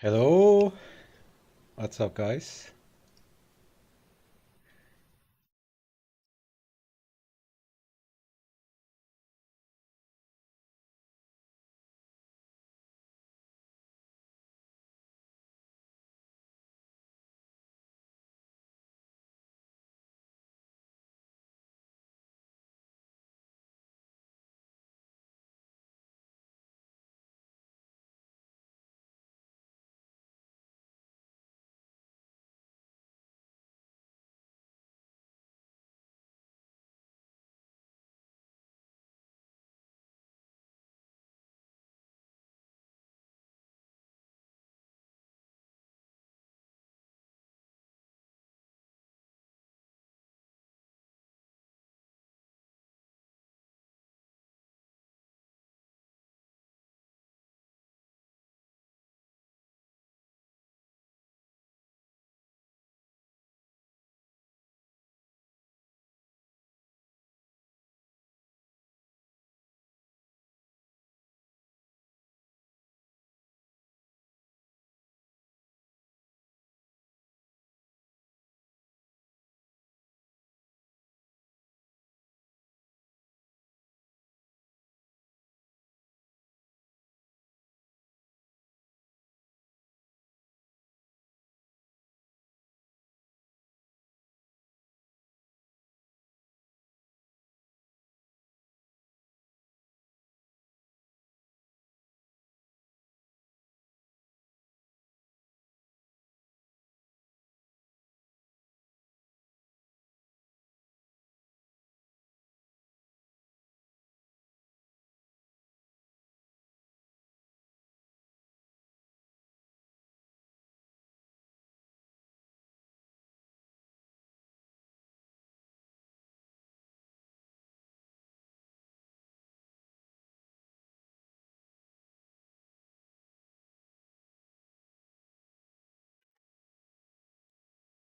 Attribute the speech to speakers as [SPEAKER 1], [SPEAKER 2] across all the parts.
[SPEAKER 1] Hello, what's up, guys?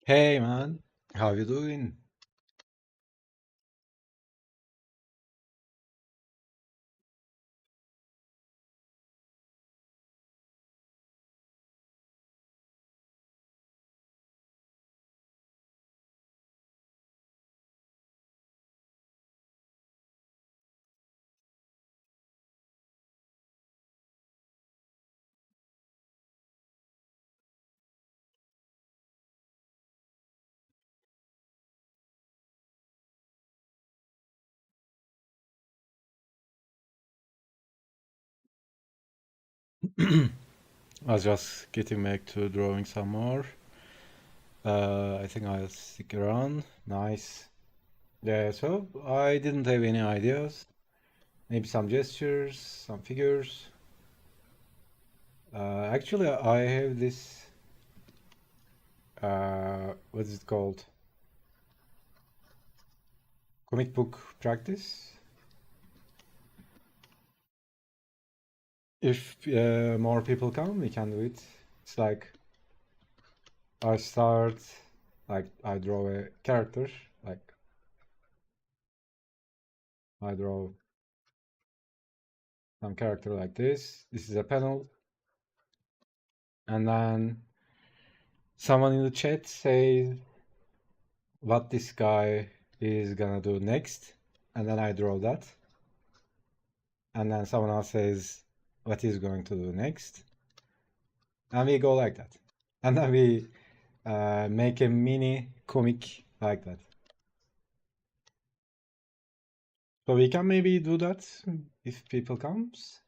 [SPEAKER 1] Hey, man, how you doing? I was just getting back to drawing some more. I think I'll stick around. Nice. Yeah, so I didn't have any ideas. Maybe some gestures, some figures. Actually, I have this, what is it called? Comic book practice. If more people come, we can do it. It's like I start, like I draw a character, like I draw some character like this. This is a panel, and then someone in the chat says what this guy is gonna do next, and then I draw that, and then someone else says what he's going to do next, and we go like that, and then we make a mini comic like that. So we can maybe do that if people comes.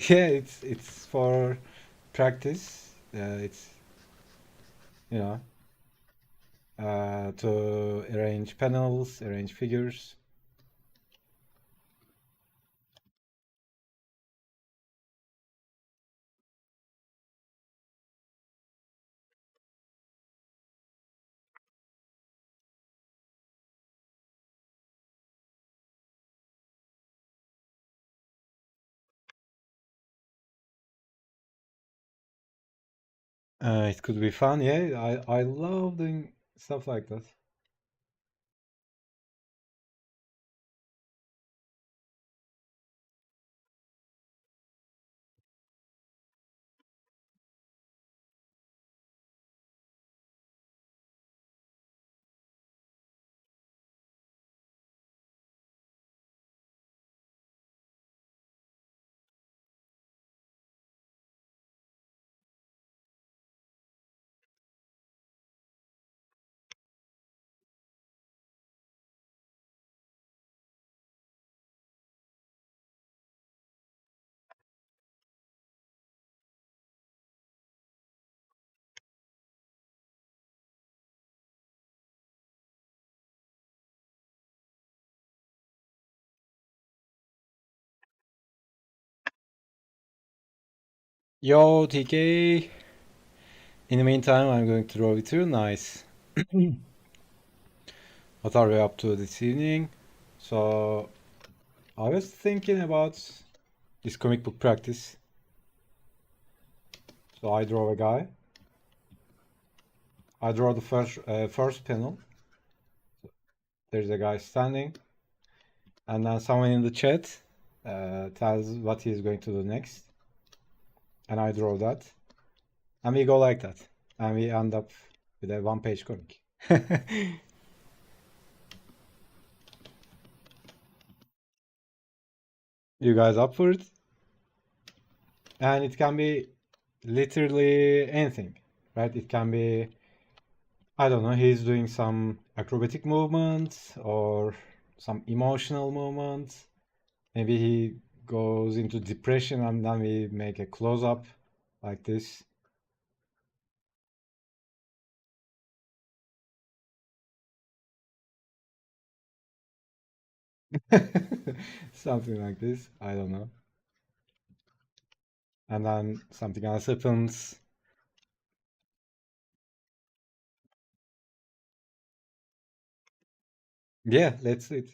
[SPEAKER 1] Yeah, it's for practice. It's you know to arrange panels, arrange figures. It could be fun. Yeah, I love doing stuff like that. Yo, TK. In the meantime, I'm going to draw with you. Nice. What are we up to this evening? So, I was thinking about this comic book practice. So, I draw a guy. I draw the first panel. There's a guy standing, and then someone in the chat tells what he's going to do next, and I draw that, and we go like that, and we end up with a one-page comic. You guys up for it? And it can be literally anything, right? It can be, I don't know, he's doing some acrobatic movements or some emotional movements. Maybe he goes into depression and then we make a close up like this. Something like this, I don't know. And then something else happens. Yeah, let's do it.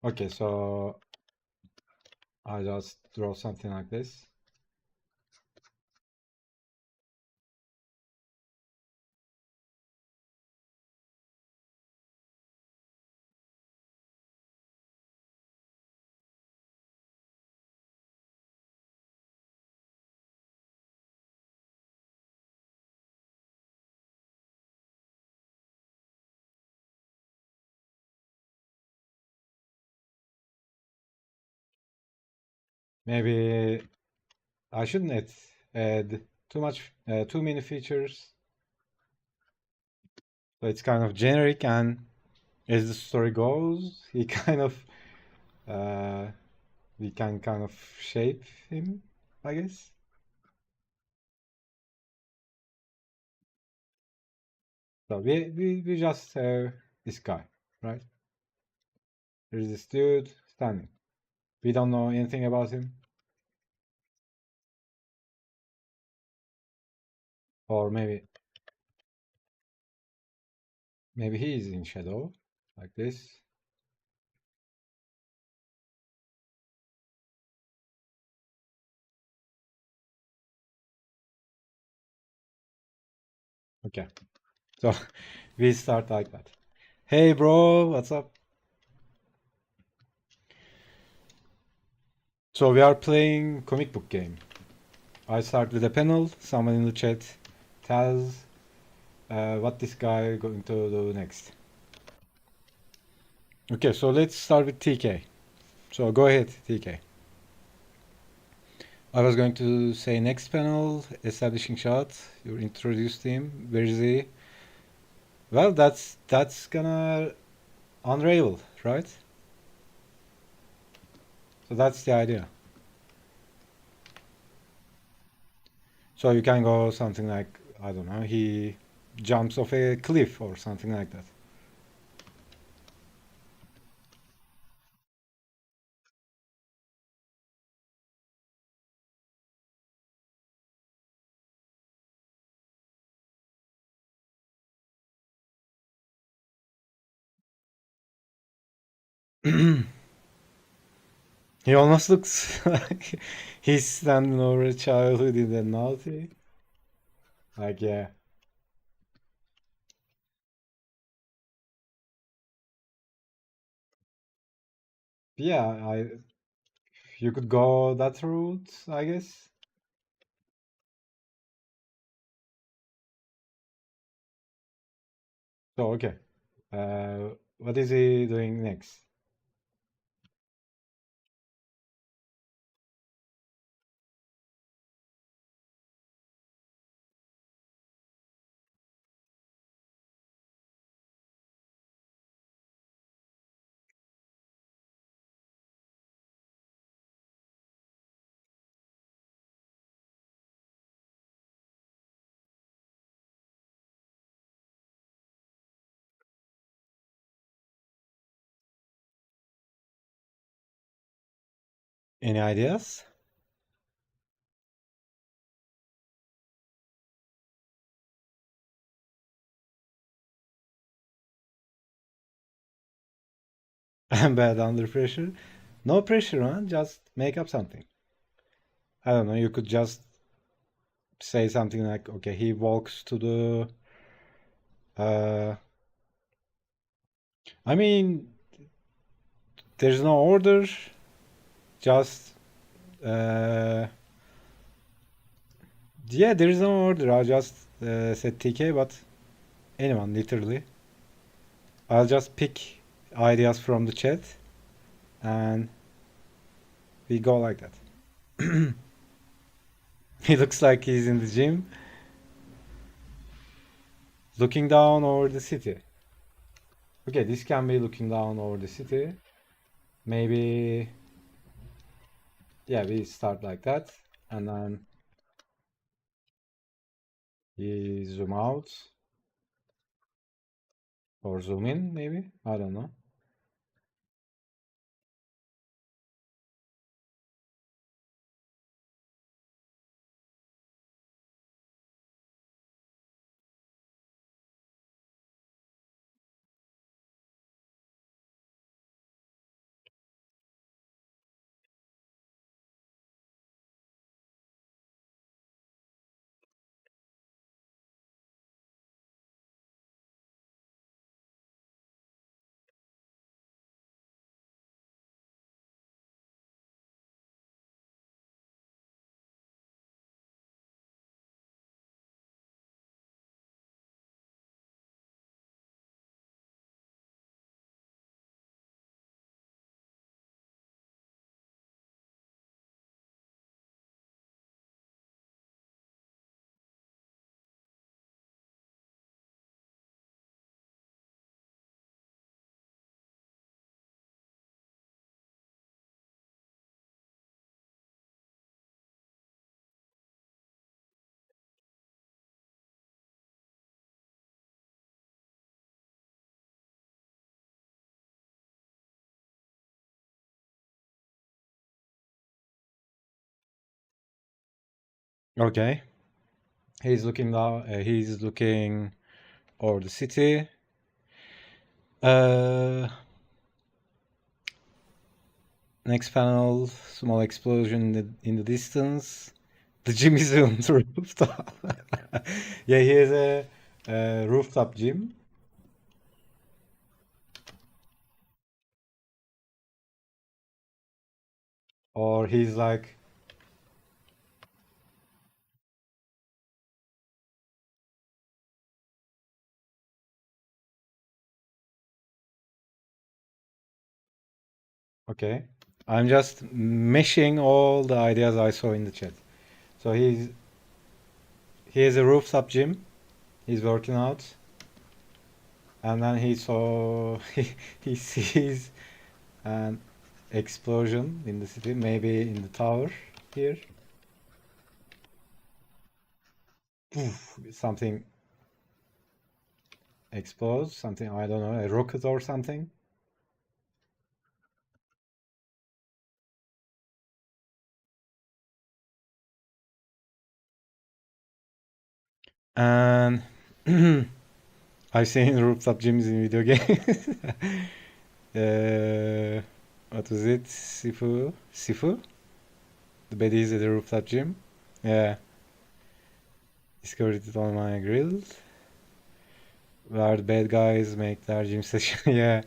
[SPEAKER 1] Okay, so I just draw something like this. Maybe I shouldn't add too many features. So it's kind of generic, and as the story goes, he kind of uh, we can kind of shape him, I guess. So we just have this guy, right? There's this dude standing. We don't know anything about him, or maybe he is in shadow, like this. Okay, so we start like that. Hey, bro, what's up? So we are playing comic book game. I start with a panel. Someone in the chat tells what this guy going to do next. Okay, so let's start with TK. So go ahead, TK. I was going to say next panel, establishing shot. You introduced him. Where is he? Well, that's gonna unravel, right? So that's the idea. So you can go something like, I don't know, he jumps off a cliff or something like that. He almost looks like he's standing over a childhood in the naughty. Like, yeah. Yeah, you could go that route, I guess. So, okay. What is he doing next? Any ideas? I'm bad under pressure. No pressure, man. Just make up something. I don't know. You could just say something like, okay, he walks to the. Uh, I mean, there's no order. Just. Uh, yeah, there is no order. I just said TK, but anyone, literally. I'll just pick ideas from the chat and we go like that. He looks like he's in the gym, looking down over the city. Okay, this can be looking down over the city. Maybe, yeah, we start like that, and then we zoom out or zoom in, maybe. I don't know. Okay, he's looking down. He's looking over the city. Uh, Next panel, small explosion in the distance. The gym is on the rooftop. Yeah, he has a rooftop gym. Or he's like, okay, I'm just meshing all the ideas I saw in the chat. So he has a rooftop gym. He's working out, and then he saw he sees an explosion in the city, maybe in the tower here. Poof, something explodes, something I don't know, a rocket or something. And I've seen rooftop gyms in video games. What was it? Sifu? Sifu? The baddies at the rooftop gym? Yeah. Discovered it on my grill. Where the bad guys make their gym session. Yeah.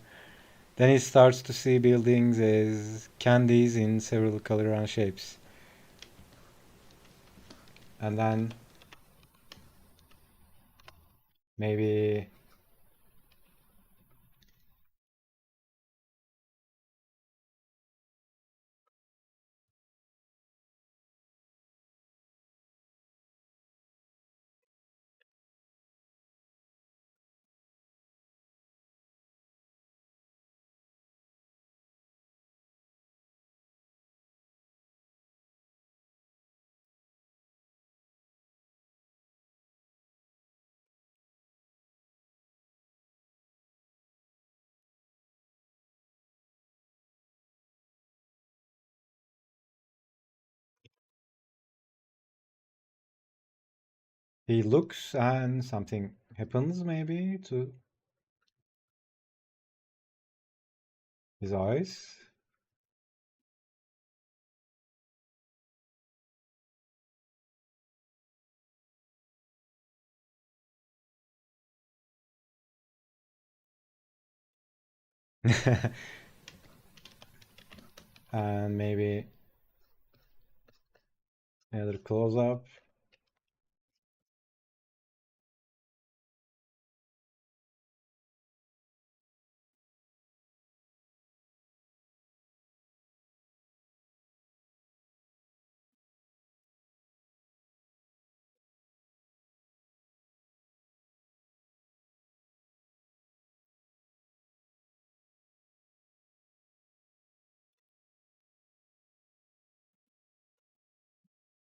[SPEAKER 1] Then he starts to see buildings as candies in several color and shapes. And then maybe He looks and something happens maybe to his eyes. And maybe another close up.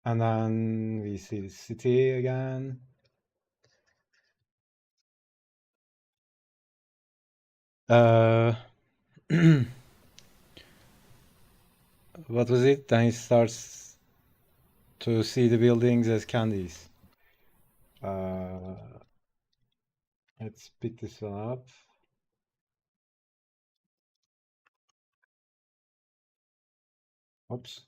[SPEAKER 1] And then we see the city again. What was it? Then he starts to see the buildings as candies. Let's pick this one up. Oops.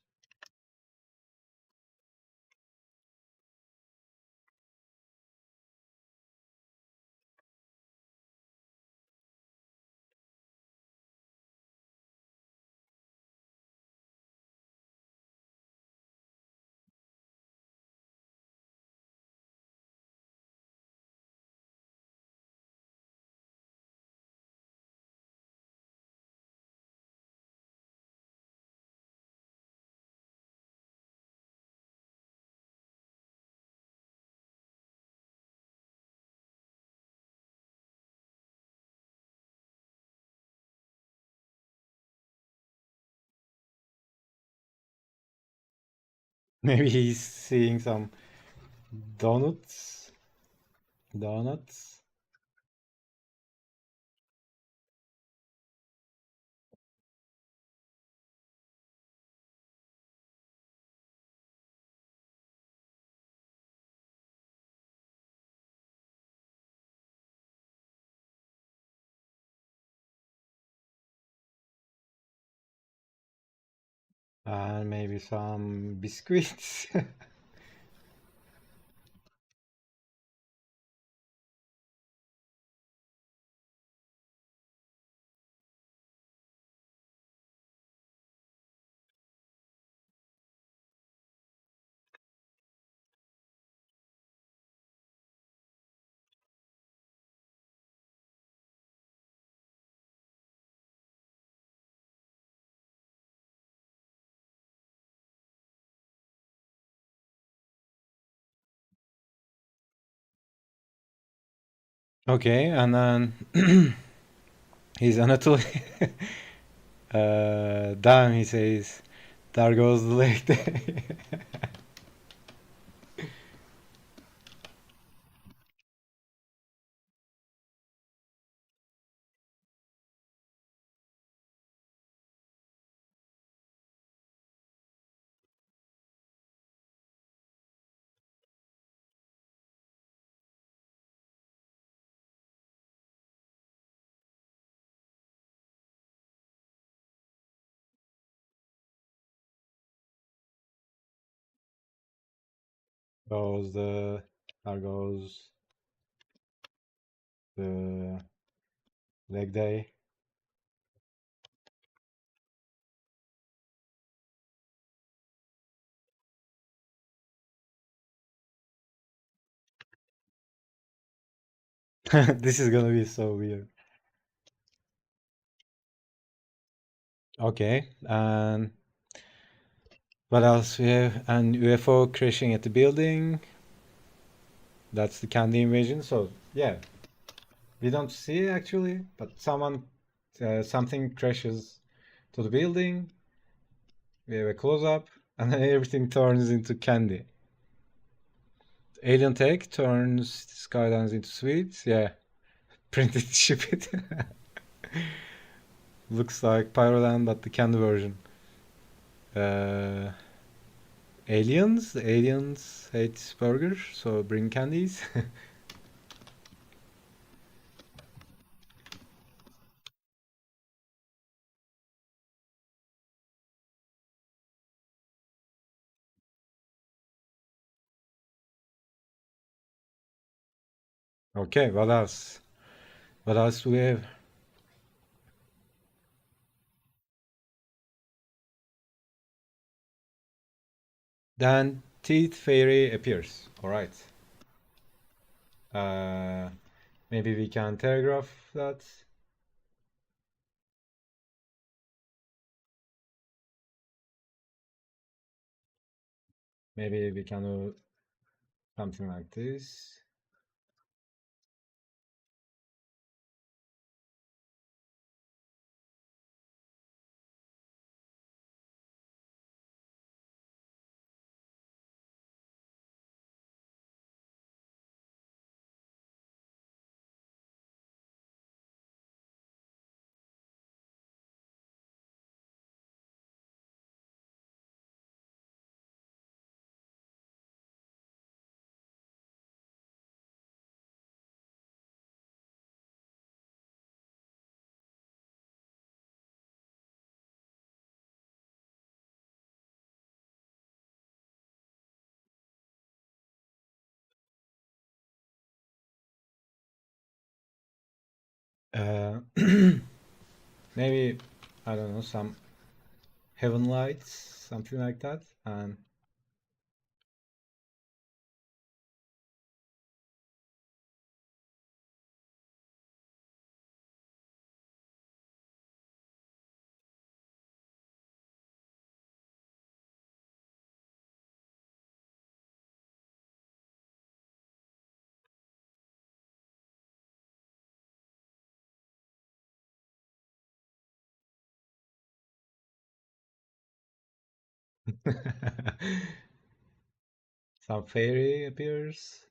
[SPEAKER 1] Maybe he's seeing some donuts. Donuts. And maybe some biscuits. Okay, and then he's Anatoly. Damn, he says, there goes the leg day. goes the, there goes the leg day. This is gonna be so weird. Okay, and what else we have? An UFO crashing at the building. That's the candy invasion. So yeah, we don't see it actually, but something crashes to the building. We have a close up, and then everything turns into candy. Alien tech turns skylines into sweets. Yeah, printed ship it. Looks like Pyroland, but the candy version. Uh, Aliens. The aliens hate burgers, so bring candies. Okay, what else? What else do we have? Then Teeth Fairy appears. All right. Uh, maybe we can telegraph that. Maybe we can do something like this. Uh, maybe I don't know, some heaven lights, something like that, and some fairy appears.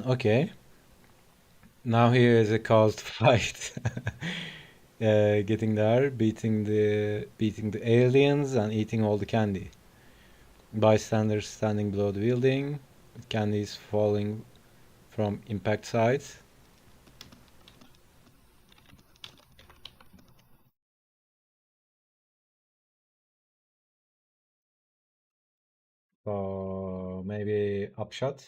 [SPEAKER 1] Okay, now here is a cause to fight. Getting there, beating the aliens and eating all the candy. Bystanders standing below the building, candies falling from impact sites. So maybe upshot.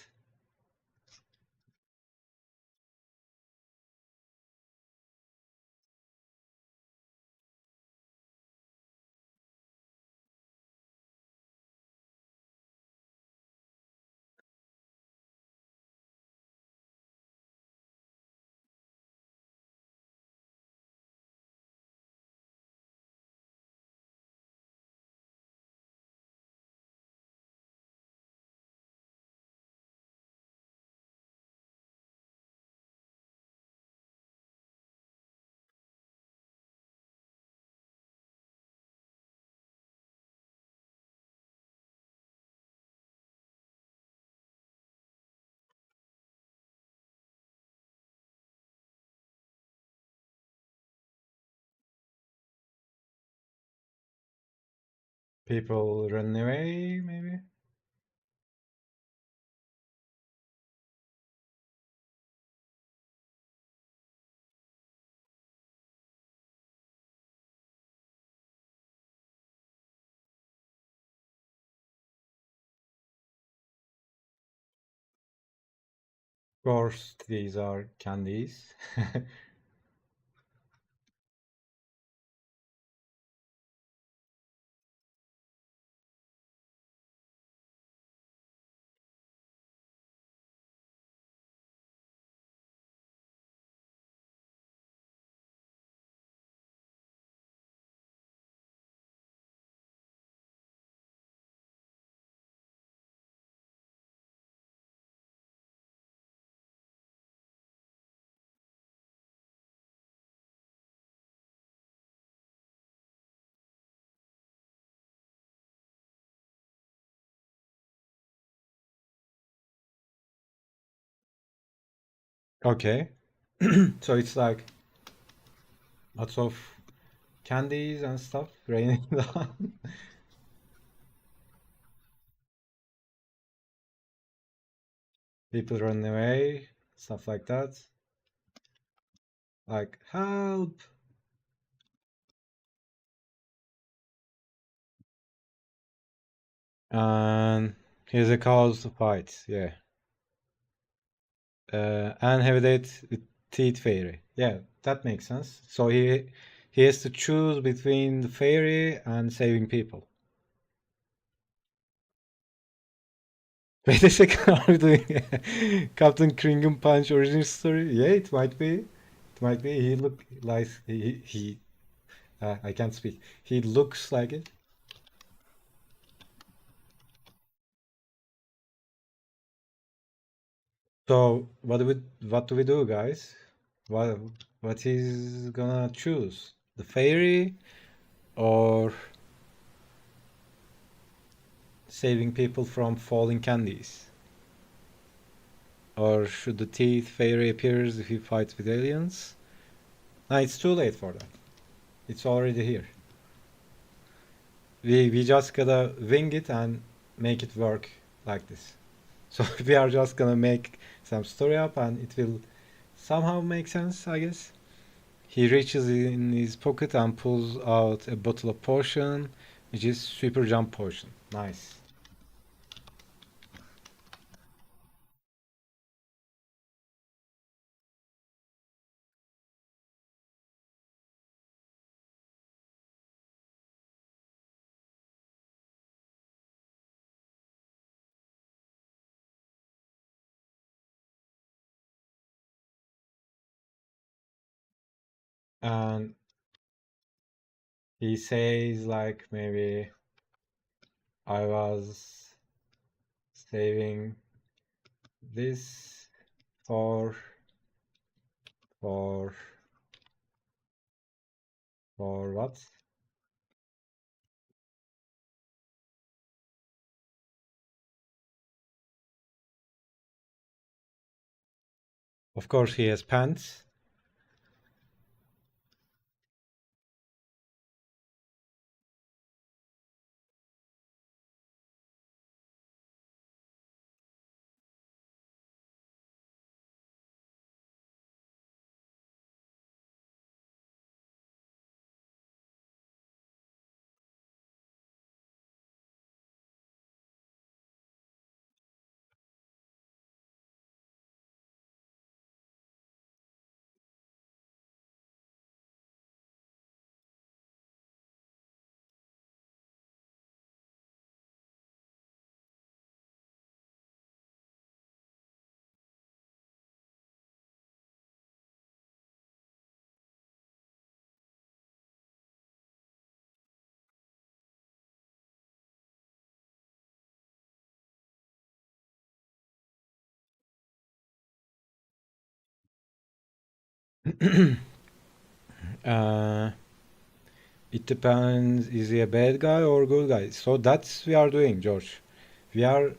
[SPEAKER 1] People run away, maybe. Of course, these are candies. Okay. So it's like lots of candies and stuff raining down. People running away, stuff like that. Like, help! And here's a cause to fight, yeah. And have a date with Teeth Fairy. Yeah, that makes sense. So he has to choose between the fairy and saving people. Wait a second, are we doing Captain Kringle Punch origin story? Yeah, it might be. It might be. He look like he I can't speak. He looks like it. So what do we do, guys? What what he's gonna choose? The fairy or saving people from falling candies? Or should the teeth fairy appears if he fights with aliens? No, it's too late for that. It's already here. We just gotta wing it and make it work like this. So we are just gonna make some story up and it will somehow make sense, I guess. He reaches in his pocket and pulls out a bottle of potion, which is super jump potion. Nice. And he says like maybe I was saving this for for for what? Of course he has pants. uh, it depends. Is he a bad guy or good guy? So that's we are doing, George. We are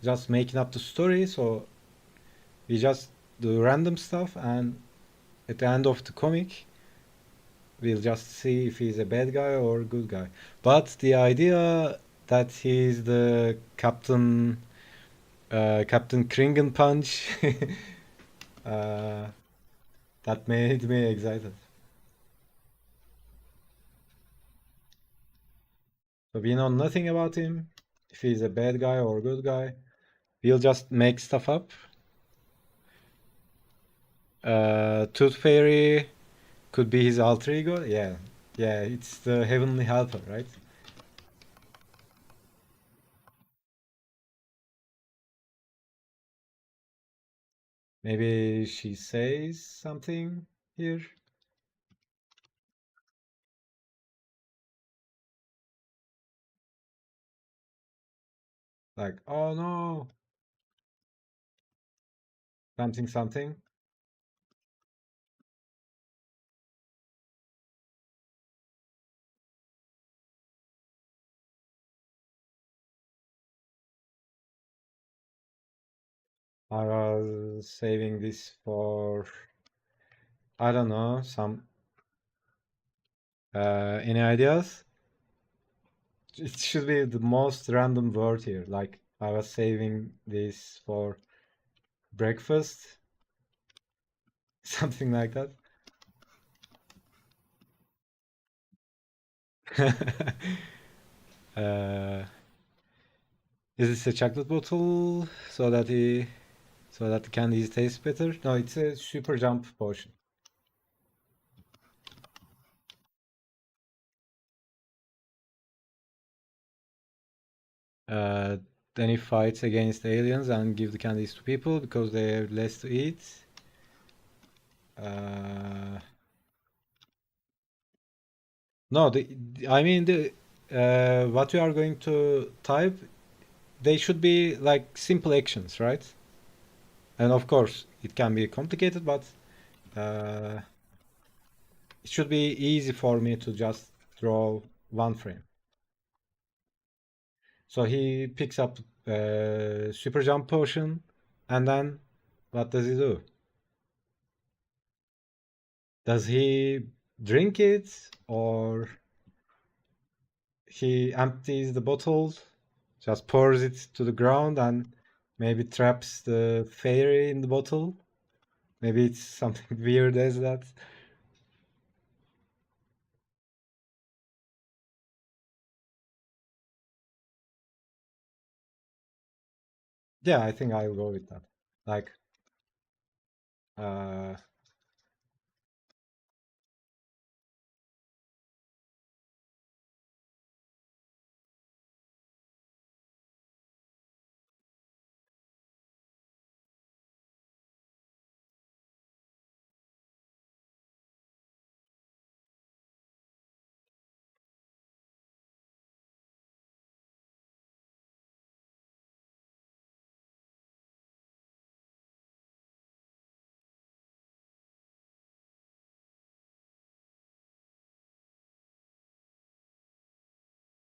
[SPEAKER 1] just making up the story. So we just do random stuff, and at the end of the comic, we'll just see if he's a bad guy or good guy. But the idea that he's the Captain Kringen Punch, uh, that made me excited. So we know nothing about him, if he's a bad guy or good guy. We'll just make stuff up. Tooth Fairy could be his alter ego. Yeah, yeah, it's the Heavenly Helper, right? Maybe she says something here, like, "Oh no, something, something." I was saving this for, I don't know, some any ideas? It should be the most random word here. Like I was saving this for breakfast, something like that. uh, is this a chocolate bottle so that the candies taste better? No, it's a super jump potion. Uh, then he fights against aliens and give the candies to people because they have less to eat. Uh, no, I mean what you are going to type, they should be like simple actions, right? And of course, it can be complicated, but uh, it should be easy for me to just draw one frame. So he picks up super jump potion, and then what does he do? Does he drink it, or he empties the bottle, just pours it to the ground, and maybe traps the fairy in the bottle? Maybe it's something weird as that. Yeah, I think I'll go with that. Like, uh,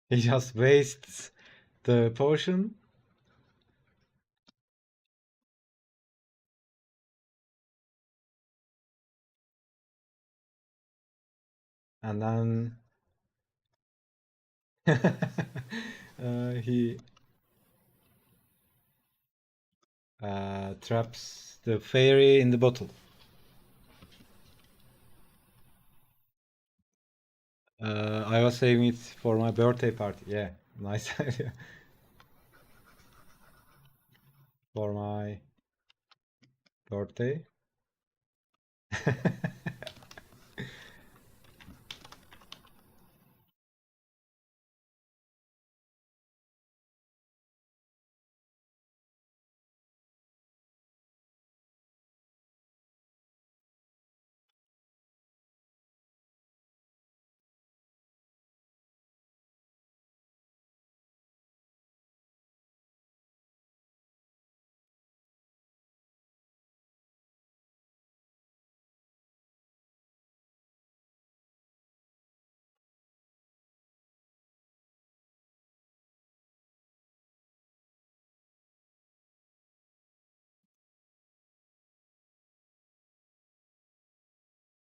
[SPEAKER 1] he just wastes the potion, and then he traps the fairy in the bottle. I was saving it for my birthday party. Yeah, nice idea. For my birthday.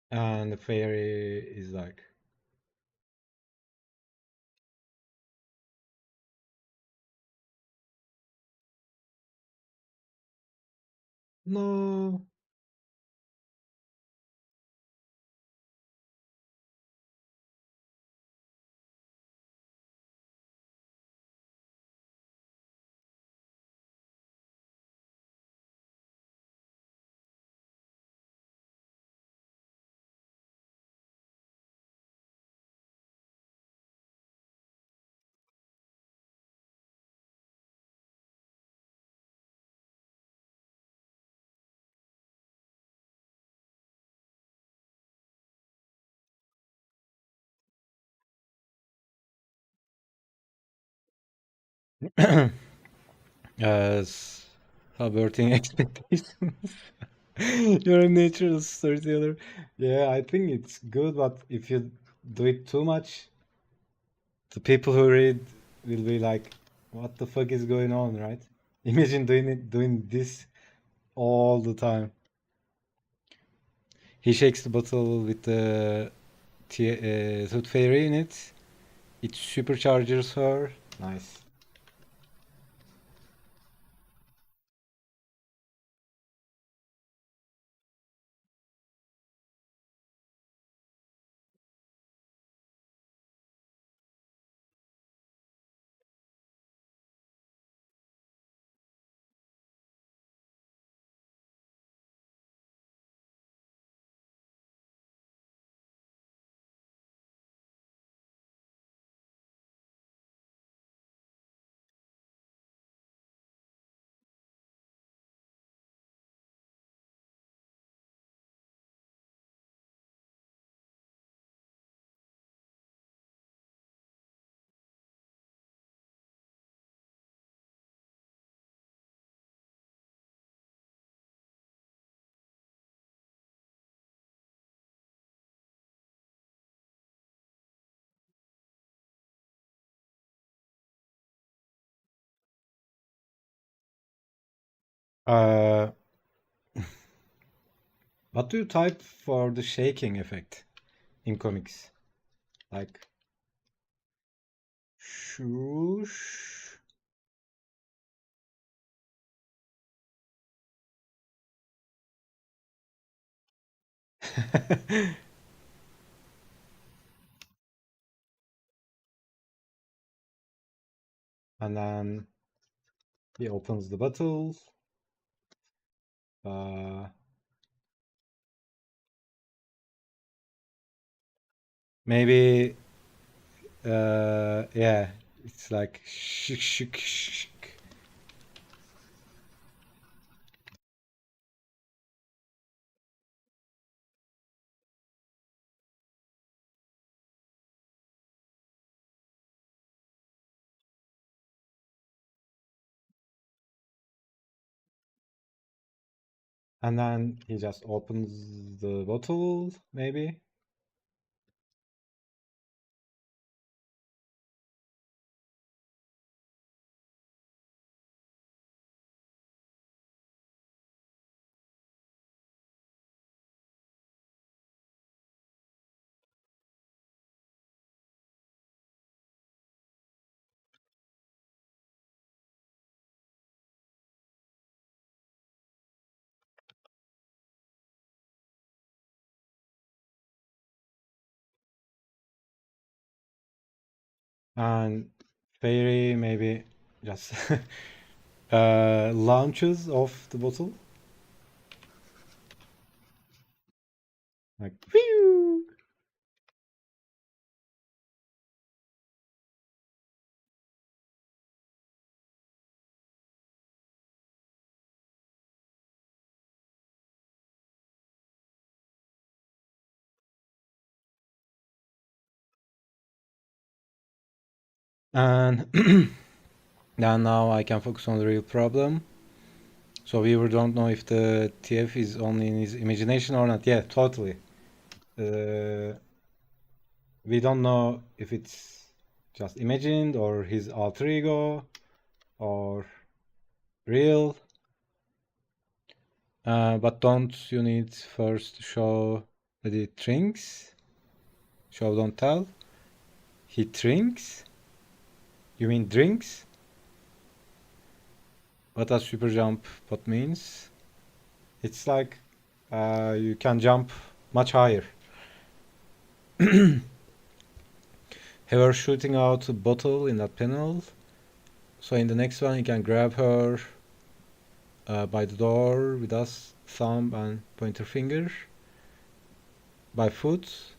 [SPEAKER 1] And the fairy is like, no. As subverting expectations. You're a natural storyteller. Yeah, I think it's good, but if you do it too much, the people who read will be like, "What the fuck is going on?" Right? Imagine doing this all the time. He shakes the bottle with the Tooth Fairy in it. It supercharges her. Nice. Uh, what do you type for the shaking effect in comics? Like swoosh. And then he opens the bottle. Uh, maybe, yeah, it's like shik shik shik. And then he just opens the bottle, maybe. And Fairy maybe just launches off the bottle. Like, whew! And then now I can focus on the real problem. So we don't know if the TF is only in his imagination or not. Yeah, totally. Uh, we don't know if it's just imagined or his alter ego or real. But don't you need first show that he drinks? Show don't tell. He drinks? You mean drinks? What does super jump what means? It's like you can jump much higher. Have her shooting out a bottle in that panel. So in the next one, you can grab her by the door with us thumb and pointer finger. By foot.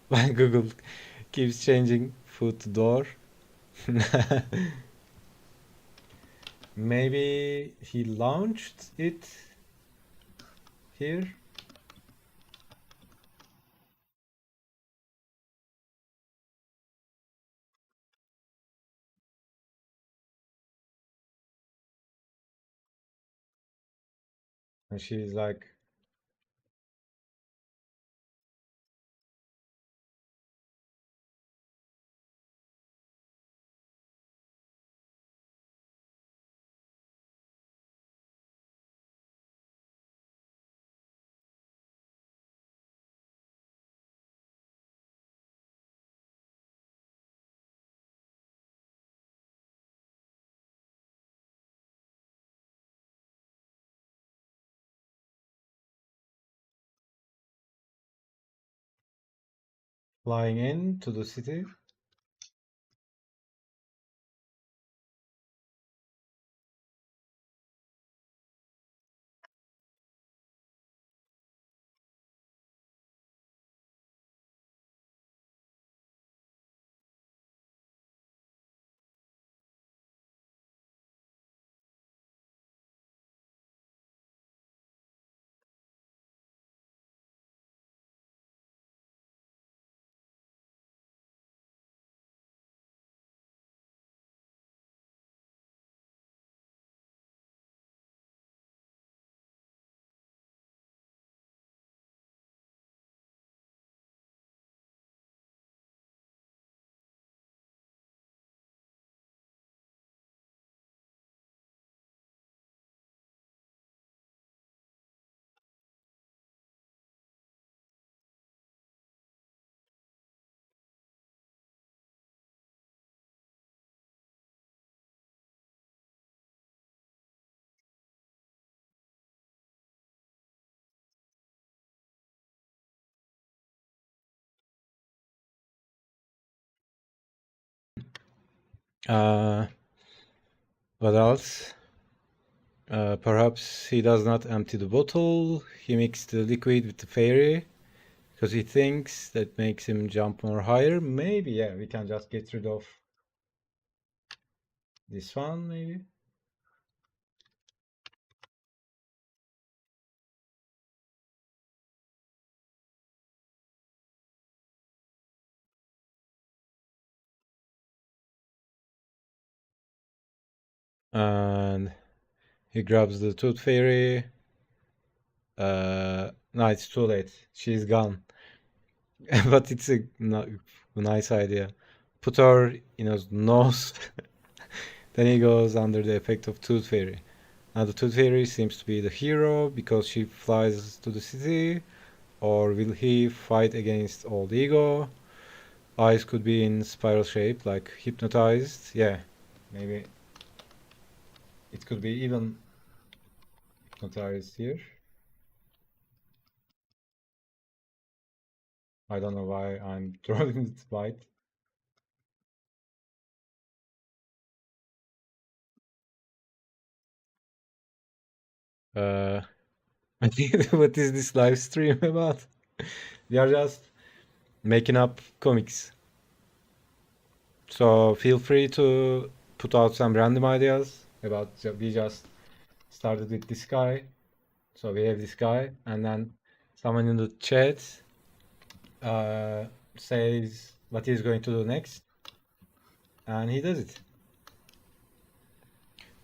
[SPEAKER 1] By Google keeps changing foot to door. Maybe he launched it here. And she's like, flying in to the city. Uh, what else? Perhaps he does not empty the bottle. He mixed the liquid with the fairy because he thinks that makes him jump more higher. Maybe, yeah, we can just get rid of this one, maybe. And he grabs the tooth fairy. No, it's too late. She's gone. But it's a nice idea. Put her in his nose. Then he goes under the effect of Tooth Fairy. Now the Tooth Fairy seems to be the hero because she flies to the city. Or will he fight against old ego? Eyes could be in spiral shape, like hypnotized. Yeah, maybe it could be even hypnotized here. I don't know why I'm drawing it white. Uh, what is this live stream about? We are just making up comics. So feel free to put out some random ideas about we just started with this guy. So we have this guy, and then someone in the chat uh, says what he's going to do next, and he does it.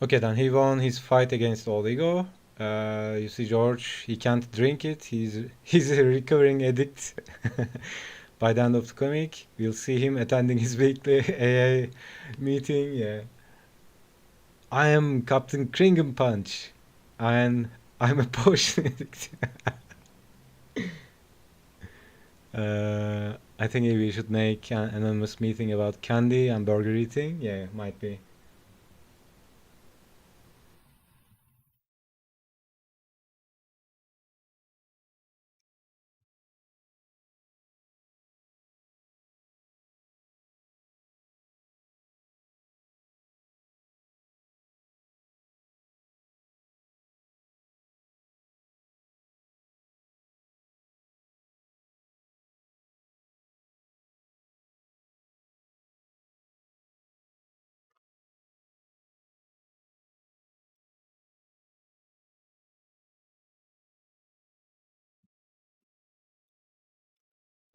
[SPEAKER 1] Okay, then he won his fight against Old Ego. You see, George, he can't drink it. He's a recovering addict. By the end of the comic, we'll see him attending his weekly AA meeting. Yeah, I am Captain Kringan Punch, and I'm a potion addict. I think we should make an anonymous meeting about candy and burger eating. Yeah, might be.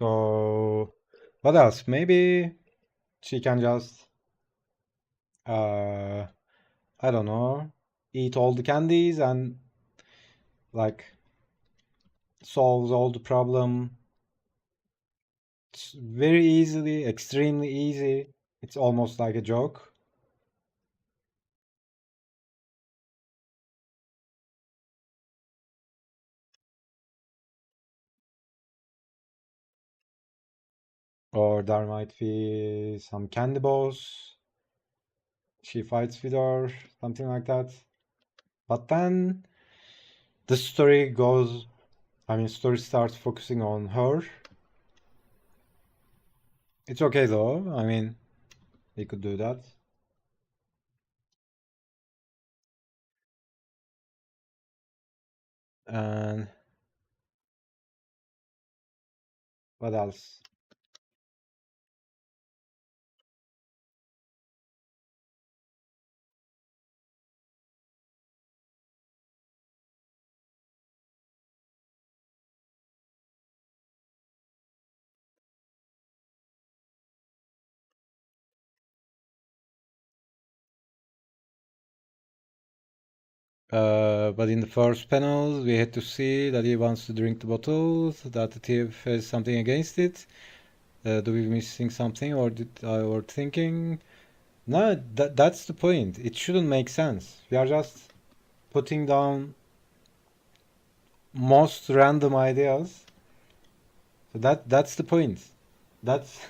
[SPEAKER 1] So, what else? Maybe she can just, uh, I don't know, eat all the candies and like solves all the problem. It's very easily, extremely easy. It's almost like a joke. Or there might be some candy boss. She fights with her, something like that. But then the story starts focusing on her. It's okay though. I mean, we could do that. And what else? But in the first panel, we had to see that he wants to drink the bottle, that the thief has something against it. Do we missing something, or did I overthinking? No, that's the point. It shouldn't make sense. We are just putting down most random ideas. So that's the point. That's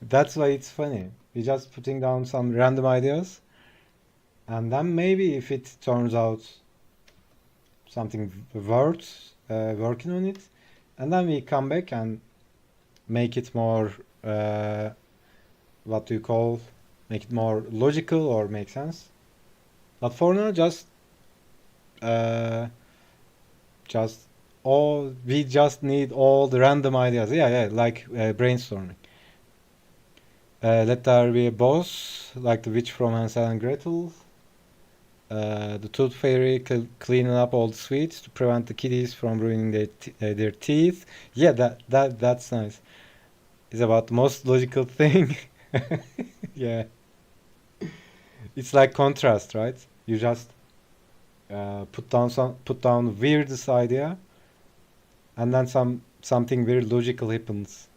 [SPEAKER 1] that's why it's funny. We're just putting down some random ideas, and then maybe if it turns out something worth working on it, and then we come back and make it more what do you call, make it more logical or make sense. But for now, uh, just all we just need all the random ideas. Yeah, yeah, like brainstorming. Let there be a boss, like the witch from Hansel and Gretel. The tooth fairy cleaning up all the sweets to prevent the kitties from ruining their teeth. Yeah, that's nice. It's about the most logical thing. Yeah, it's like contrast, right? You just put down weirdest idea, and then something very logical happens.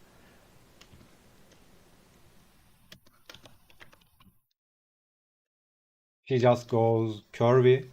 [SPEAKER 1] He just goes curvy.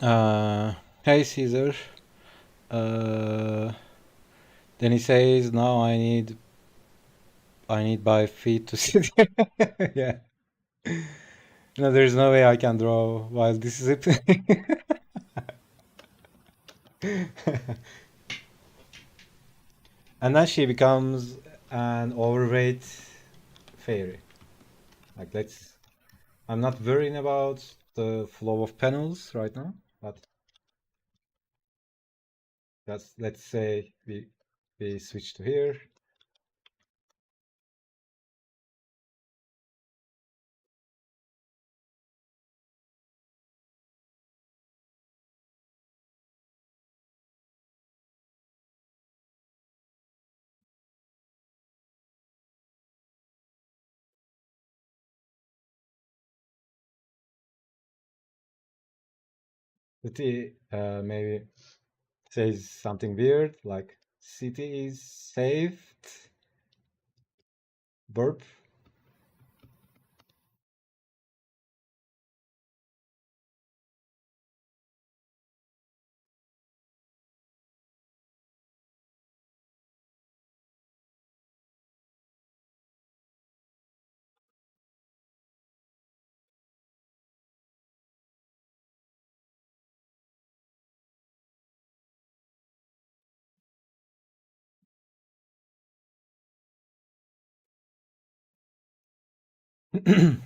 [SPEAKER 1] uh, hey Caesar. Uh, then he says, "Now I need my feet to sit." Yeah. No, there's no way I can draw while this is happening. And then she becomes an overweight fairy. Like let's. I'm not worrying about the flow of panels right now, but just let's say we switch to here. city maybe says something weird like city is saved. Burp.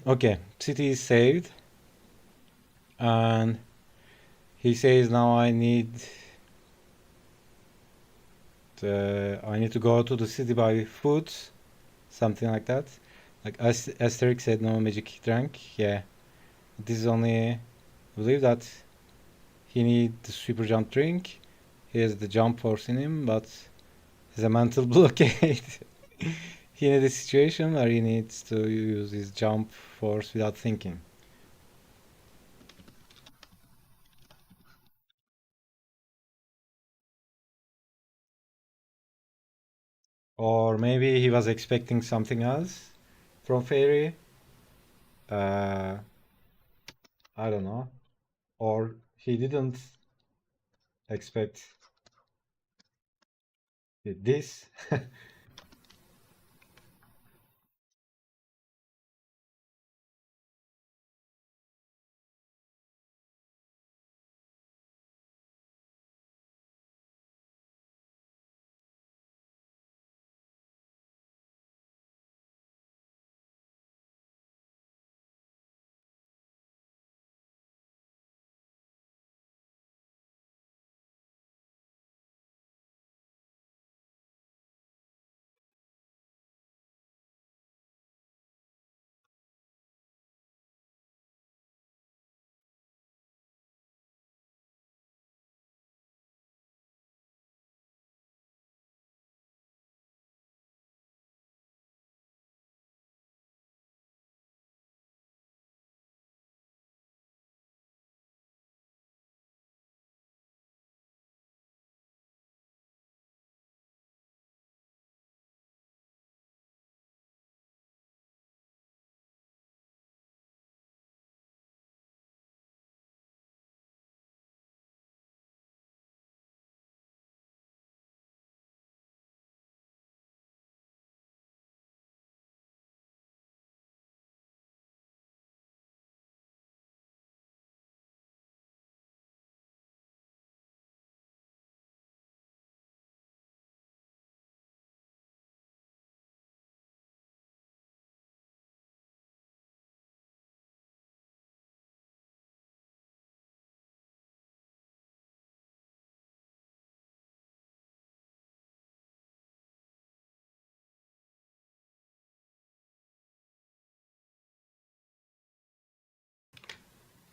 [SPEAKER 1] Okay, city is saved, and he says now I need to go to the city by foot, something like that. Like Asterix said, no magic drink. Yeah, this is only I believe that he need the super jump drink. He has the jump force in him, but has a mental blockade. He in a situation where he needs to use his jump force without thinking. Or maybe he was expecting something else from Fairy. Uh, I don't know. Or he didn't expect this.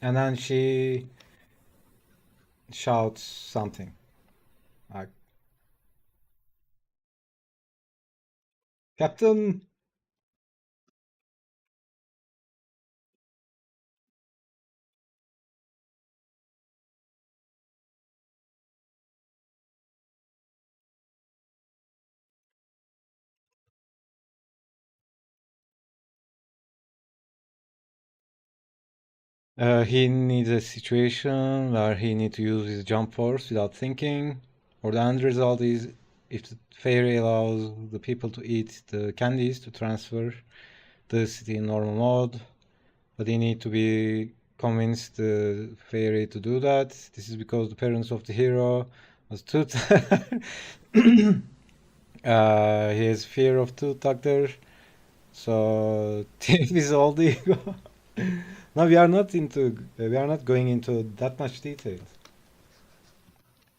[SPEAKER 1] And then she shouts something like, Captain! He needs a situation where he needs to use his jump force without thinking, or the end result is if the fairy allows the people to eat the candies to transfer the city in normal mode, but he need to be convinced the fairy to do that. This is because the parents of the hero was too he has fear of tooth doctor, so this is all the ego. No, we are not going into that much detail.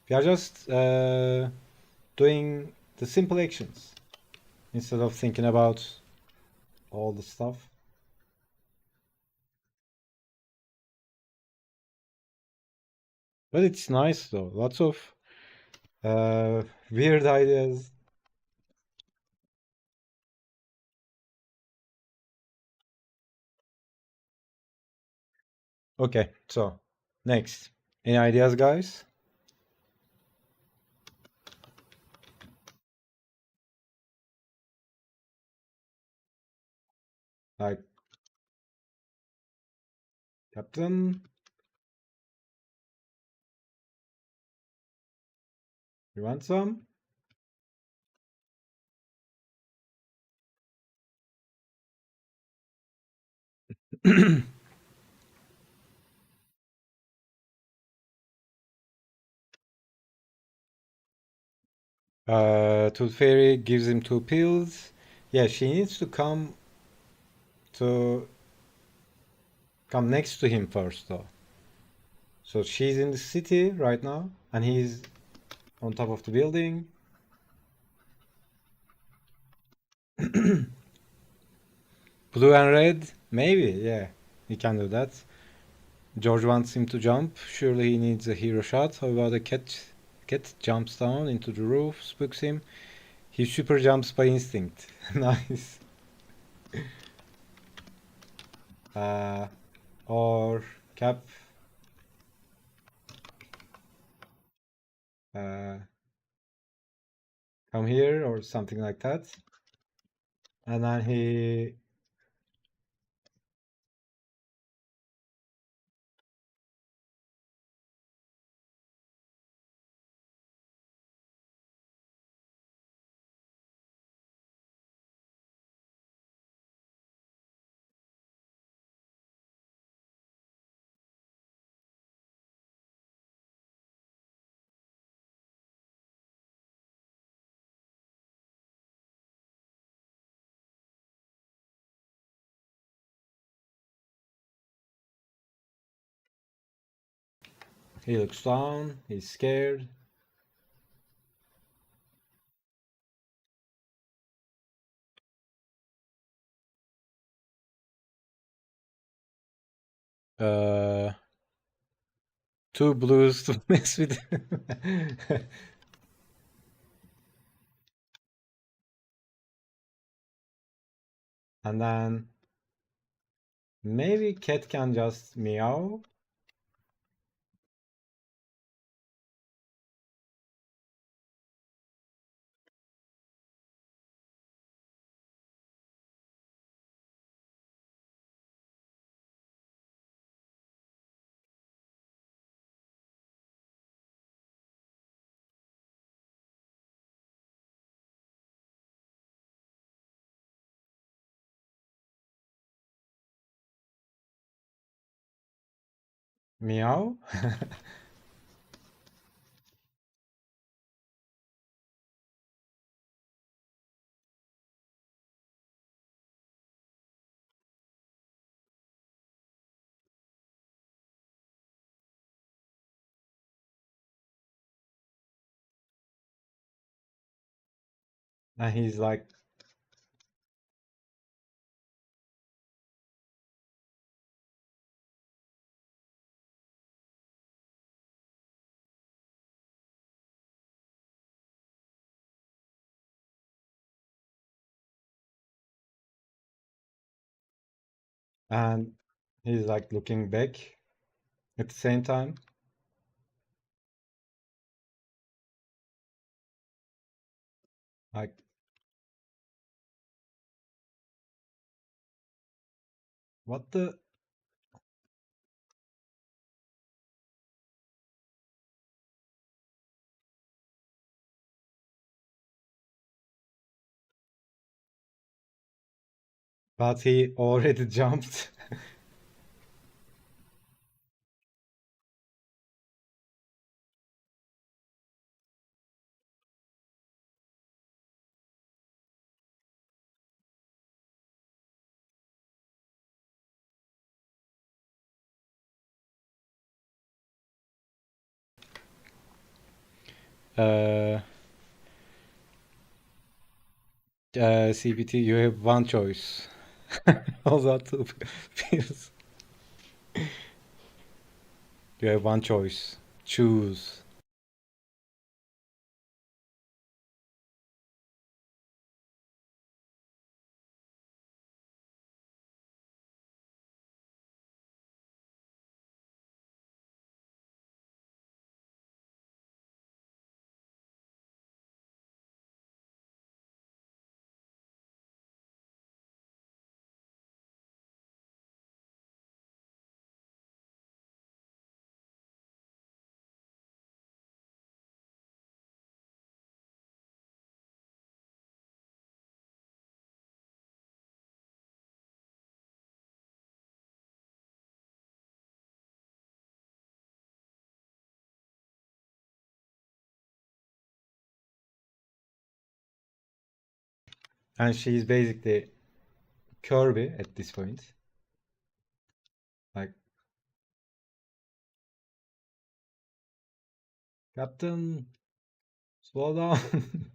[SPEAKER 1] We are just doing the simple actions instead of thinking about all the stuff. But it's nice though. Lots of weird ideas. Okay, so next. Any ideas, guys? Like, Captain, you want some? Tooth Fairy gives him 2 pills. Yeah, she needs to to come next to him first, though. So she's in the city right now, and he's on top of the building. Blue and red, maybe, yeah, he can do that. George wants him to jump. Surely he needs a hero shot. How about a cat? Cat jumps down into the roof, spooks him. He super jumps by instinct. Nice. Uh, or Cap. Uh, come here or something like that. And then he looks down. He's scared. Uh, 2 blues to mess with him. And then maybe cat can just meow. Meow. And he's like, and he's like looking back at the same time. Like, what the? But he already jumped. uh, CPT, you have one choice. Those are 2 pills. You have one choice. Choose. And she's basically Kirby at this point. Like, Captain, slow down.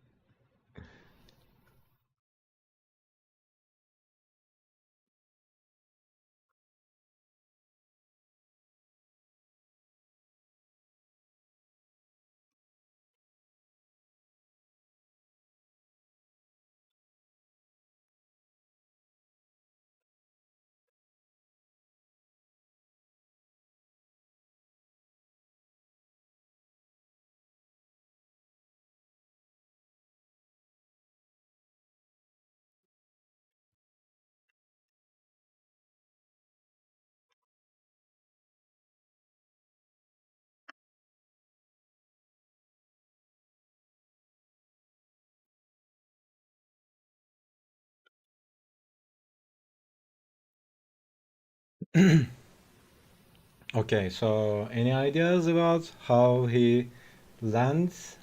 [SPEAKER 1] Okay, so any ideas about how he lands?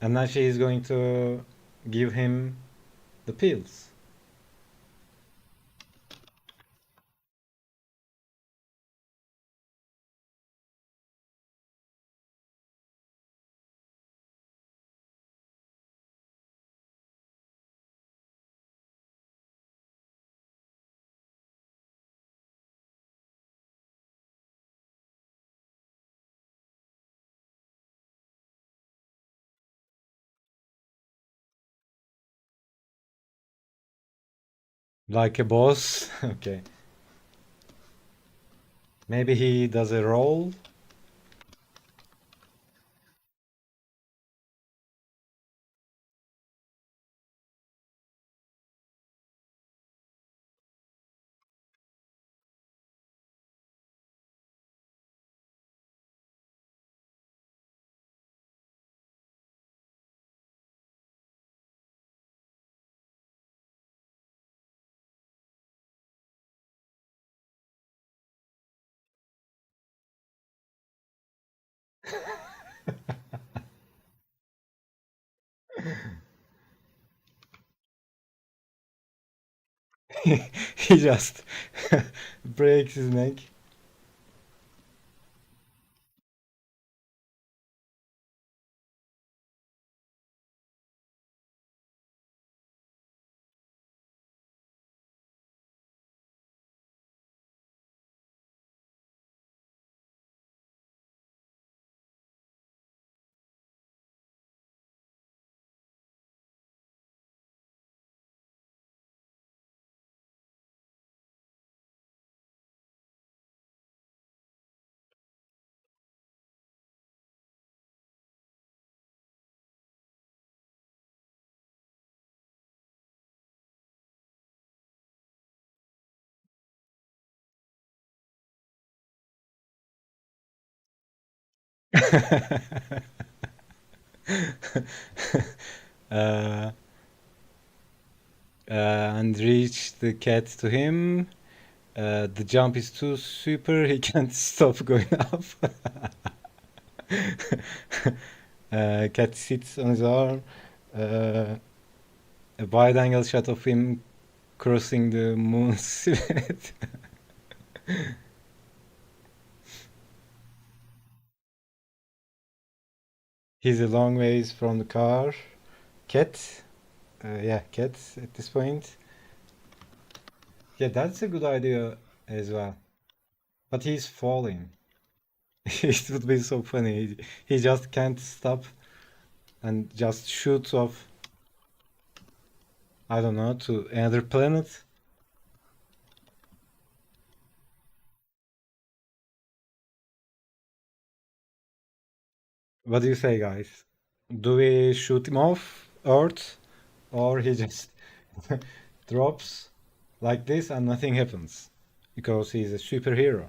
[SPEAKER 1] And now she is going to give him the pills. Like a boss. Okay. Maybe he does a roll. He just breaks his neck. uh, and reach the cat to him. The jump is too super. He can't stop going up. Cat sits on his arm. Uh, a wide angle shot of him crossing the moon silhouette. He's a long ways from the car. Cat. Yeah, cat at this point. Yeah, that's a good idea as well. But he's falling. It would be so funny. He just can't stop and just shoots off, I don't know, to another planet. What do you say, guys? Do we shoot him off Earth or he just drops like this and nothing happens because he's a superhero?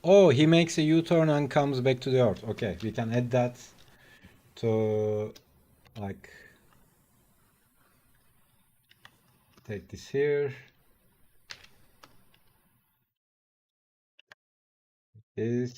[SPEAKER 1] Oh, he makes a U-turn and comes back to the Earth. Okay, we can add that to like take this here. Is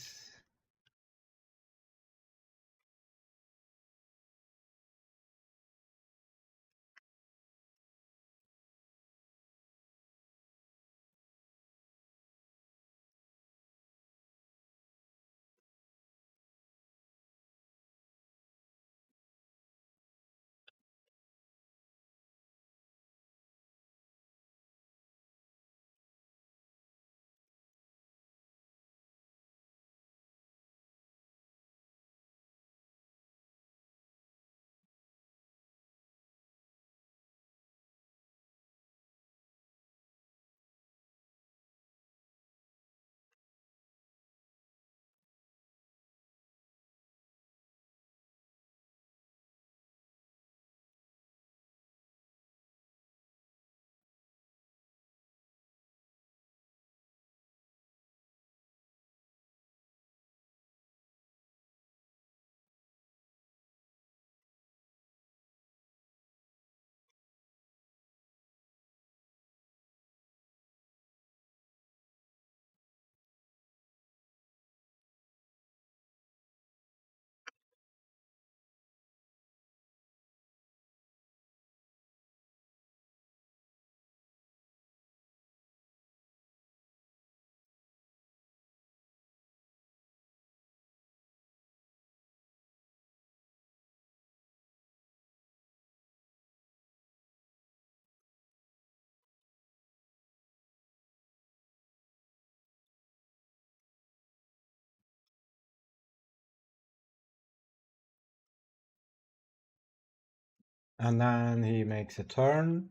[SPEAKER 1] And then he makes a turn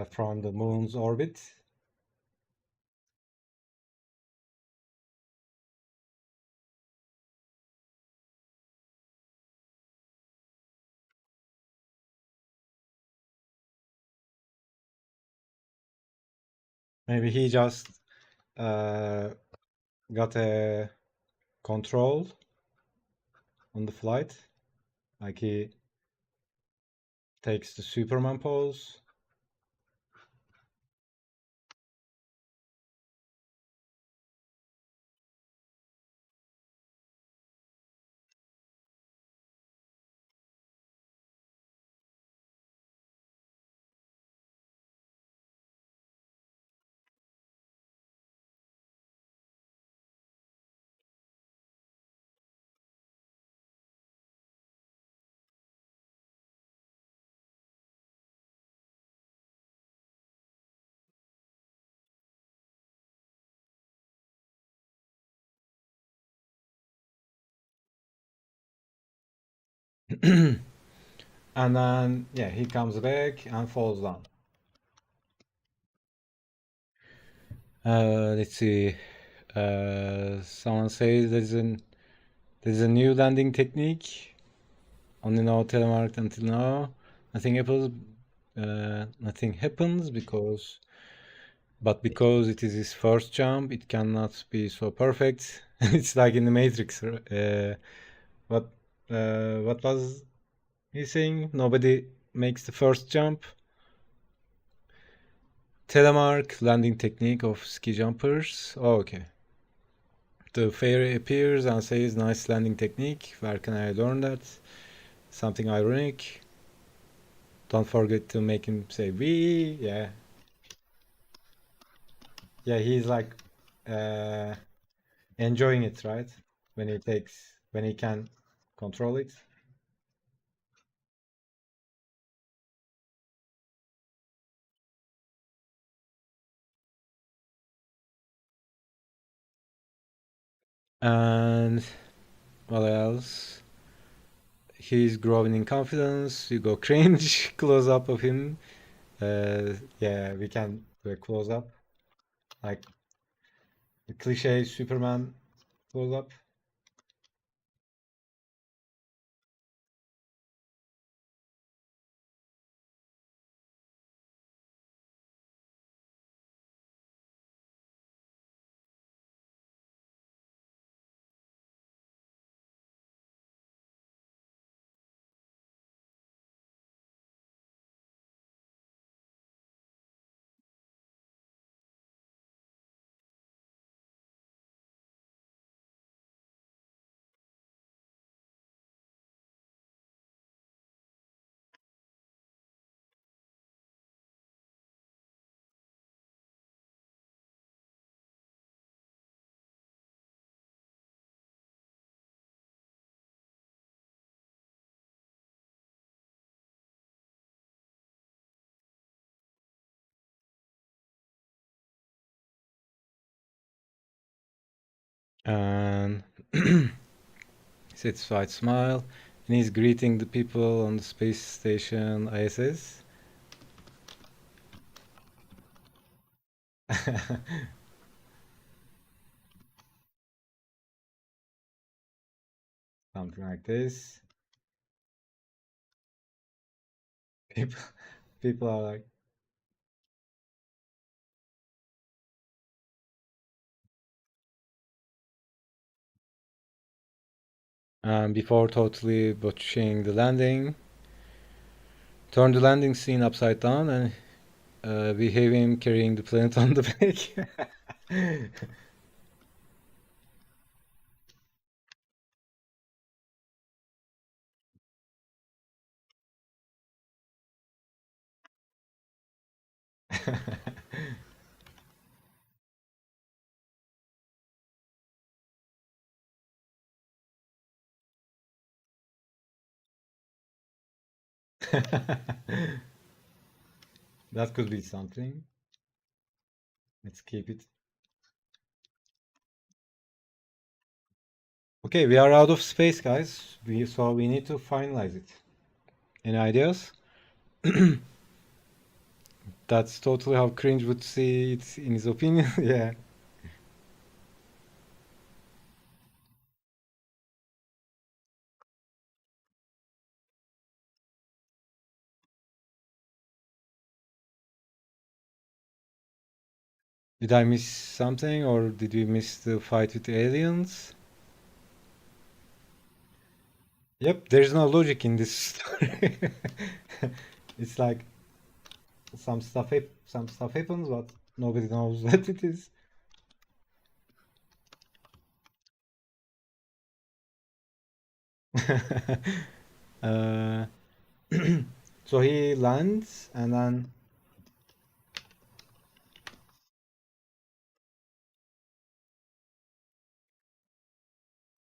[SPEAKER 1] from the moon's orbit. Maybe he just got a control on the flight. Like he takes the Superman pose. And then, yeah, he comes back and falls down. Let's see. Someone says there's a new landing technique. Only no telemark until now. Nothing happens. Nothing happens because it is his first jump, it cannot be so perfect. It's like in the Matrix. What what was he saying? Nobody makes the first jump. Telemark landing technique of ski jumpers. Oh, okay. The fairy appears and says, "Nice landing technique. Where can I learn that?" Something ironic. Don't forget to make him say "we." Yeah, yeah. He's like uh, enjoying it, right? When he can control it. And what else? He's growing in confidence. You go cringe. Close up of him. Yeah, we can do a close up, like the cliche Superman close up. And satisfied smile, and he's greeting the people on the space station ISS. Something like this. People, people are like, before totally botching the landing, turn the landing scene upside down and we have him carrying the planet on the back. That could be something. Let's keep it. Okay, we are out of space, guys. So we need to finalize it. Any ideas? That's totally how Cringe would see it in his opinion. Yeah. Did I miss something, or did we miss the fight with the aliens? Yep, there's no logic in this story. It's like some stuff happens, but nobody knows what it is. uh, so he lands, and then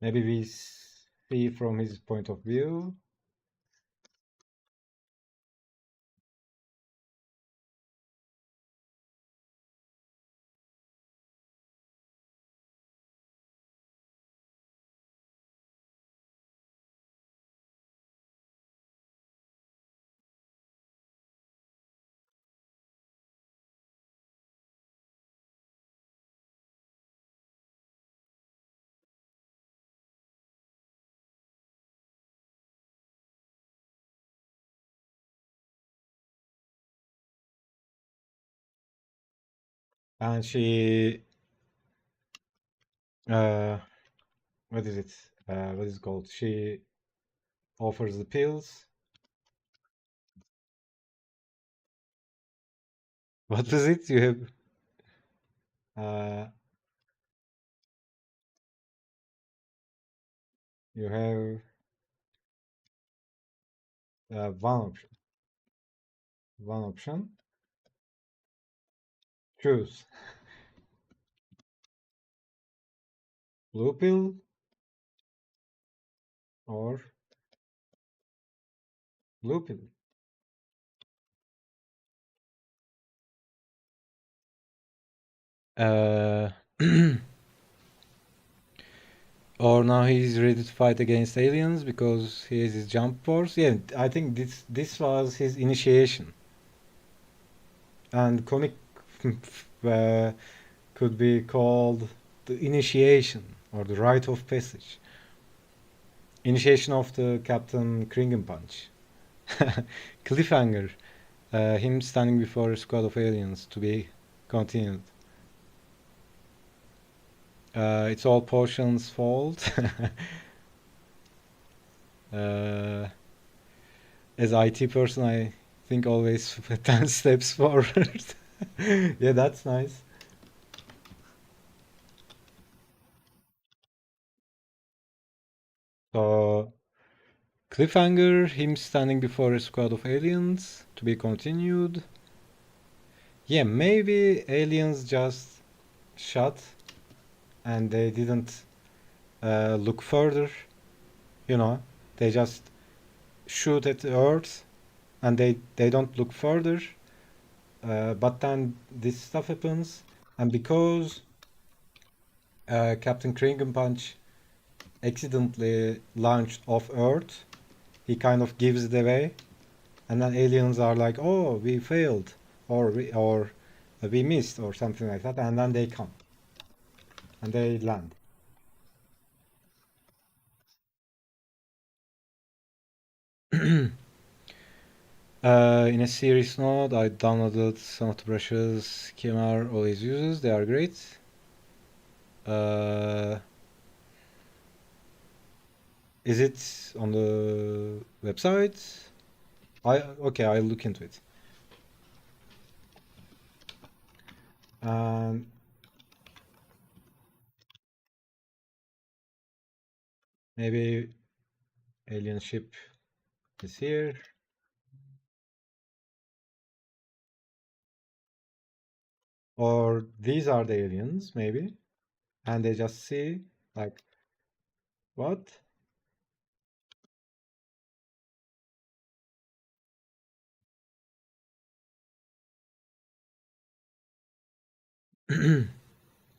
[SPEAKER 1] maybe we see from his point of view. And she, uh, what is it? What is it called? She offers the pills. What is it? Uh, you have one option. One option. Choose blue pill or blue pill. Uh, or now he's ready to fight against aliens because he has his jump force. Yeah, I think this was his initiation. And comic uh, could be called the initiation or the rite of passage. Initiation of the Captain Kringen punch. Cliffhanger. Him standing before a squad of aliens to be continued. It's all Potion's fault. uh, as IT person, I think always 10 steps forward. Yeah, that's nice. So, cliffhanger, him standing before a squad of aliens to be continued. Yeah, maybe aliens just shot and they didn't look further. You know, they just shoot at the Earth and they don't look further. But then this stuff happens, and because Captain Kringenpunch accidentally launched off Earth, he kind of gives it away, and then aliens are like, "Oh, we failed, or we missed, or something like that," and then they come and they land. In a serious note, I downloaded some of the brushes Kimar always uses. They are great. Uh, is it on the website? Okay, I'll look into it. And maybe alien ship is here. Or these are the aliens, maybe. And they just see, like, what?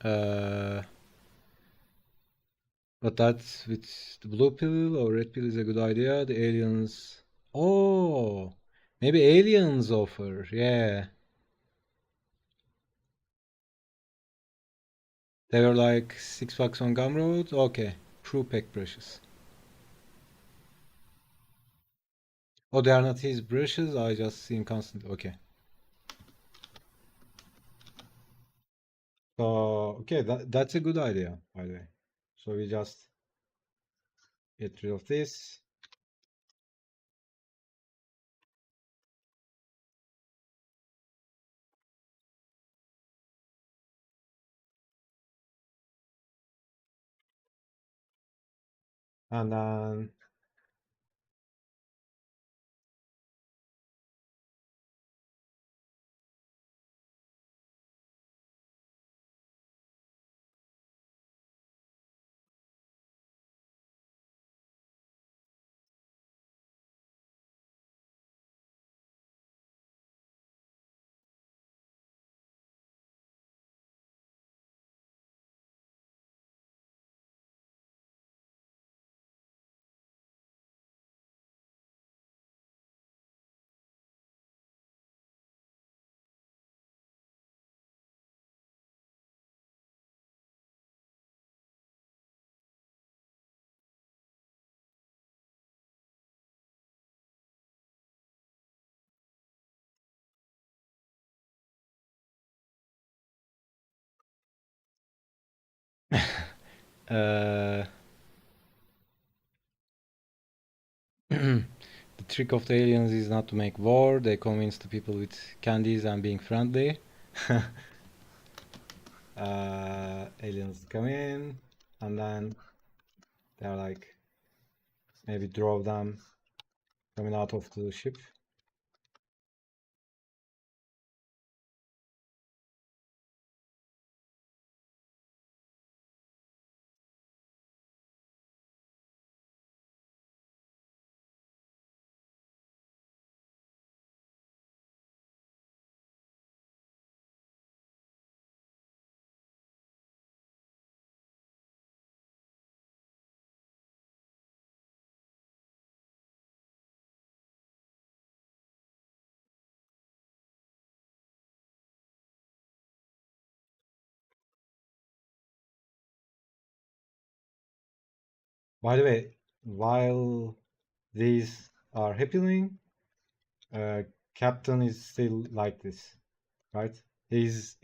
[SPEAKER 1] uh, But that's with the blue pill or red pill is a good idea. The aliens. Oh, maybe aliens offer. Yeah. They were like $6 on Gumroad. Okay. True Peck brushes. Oh, they are not his brushes. I just see him constantly. Okay. So, okay, that's a good idea, by the way. So we just get rid of this. And then uh, the trick of the aliens is not to make war. They convince the people with candies and being friendly. Aliens come in, and then they're like maybe drove them coming out of the ship. By the way, while these are happening, Captain is still like this, right? He's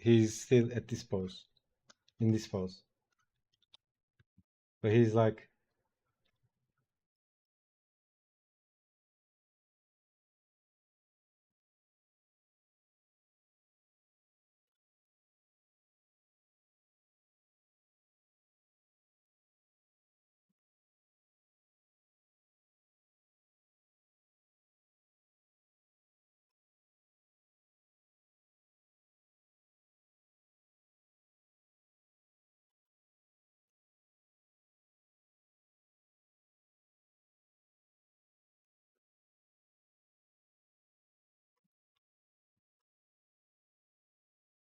[SPEAKER 1] still at this pose, in this pose. But he's like,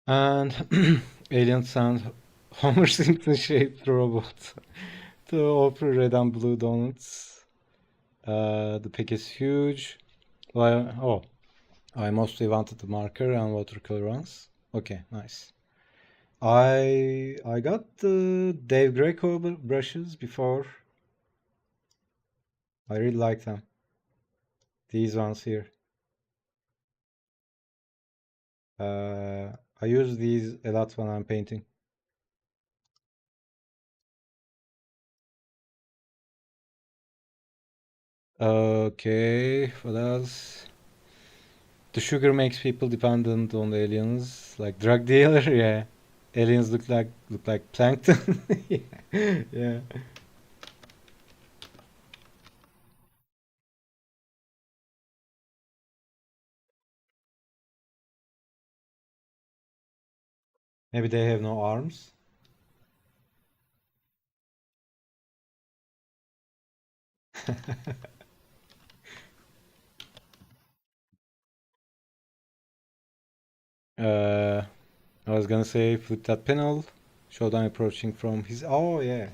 [SPEAKER 1] and aliens send Homer Simpson shaped robot to offer red and blue donuts. The pick is huge. Oh, I mostly wanted the marker and watercolor ones. Okay, nice. I got the Dave Greco brushes before. I really like them. These ones here. I use these a lot when I'm painting. Okay, what else? The sugar makes people dependent on the aliens, like drug dealer. Yeah, aliens look like plankton. Yeah, yeah. Maybe they have no arms. uh, I was gonna say flip that panel. Show them approaching from his. Oh yeah.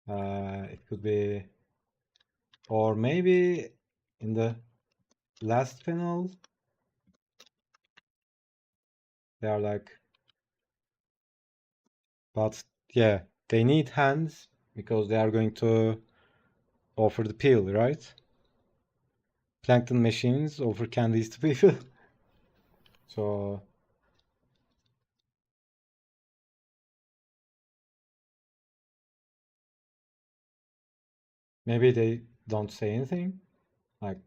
[SPEAKER 1] It could be, or maybe in the last panel they are like, but yeah, they need hands because they are going to offer the peel, right? Plankton machines offer candies to people. So maybe they don't say anything. Like,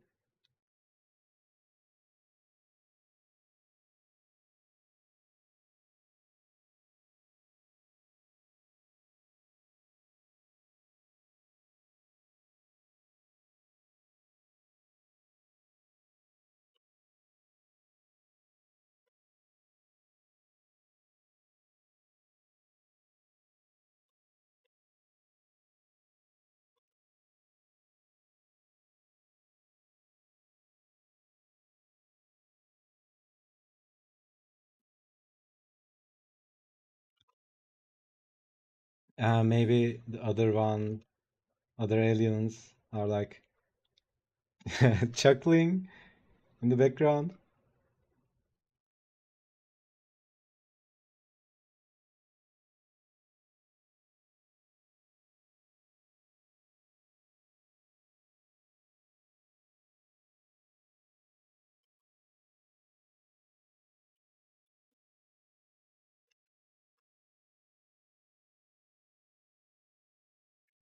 [SPEAKER 1] maybe the other aliens are like chuckling in the background.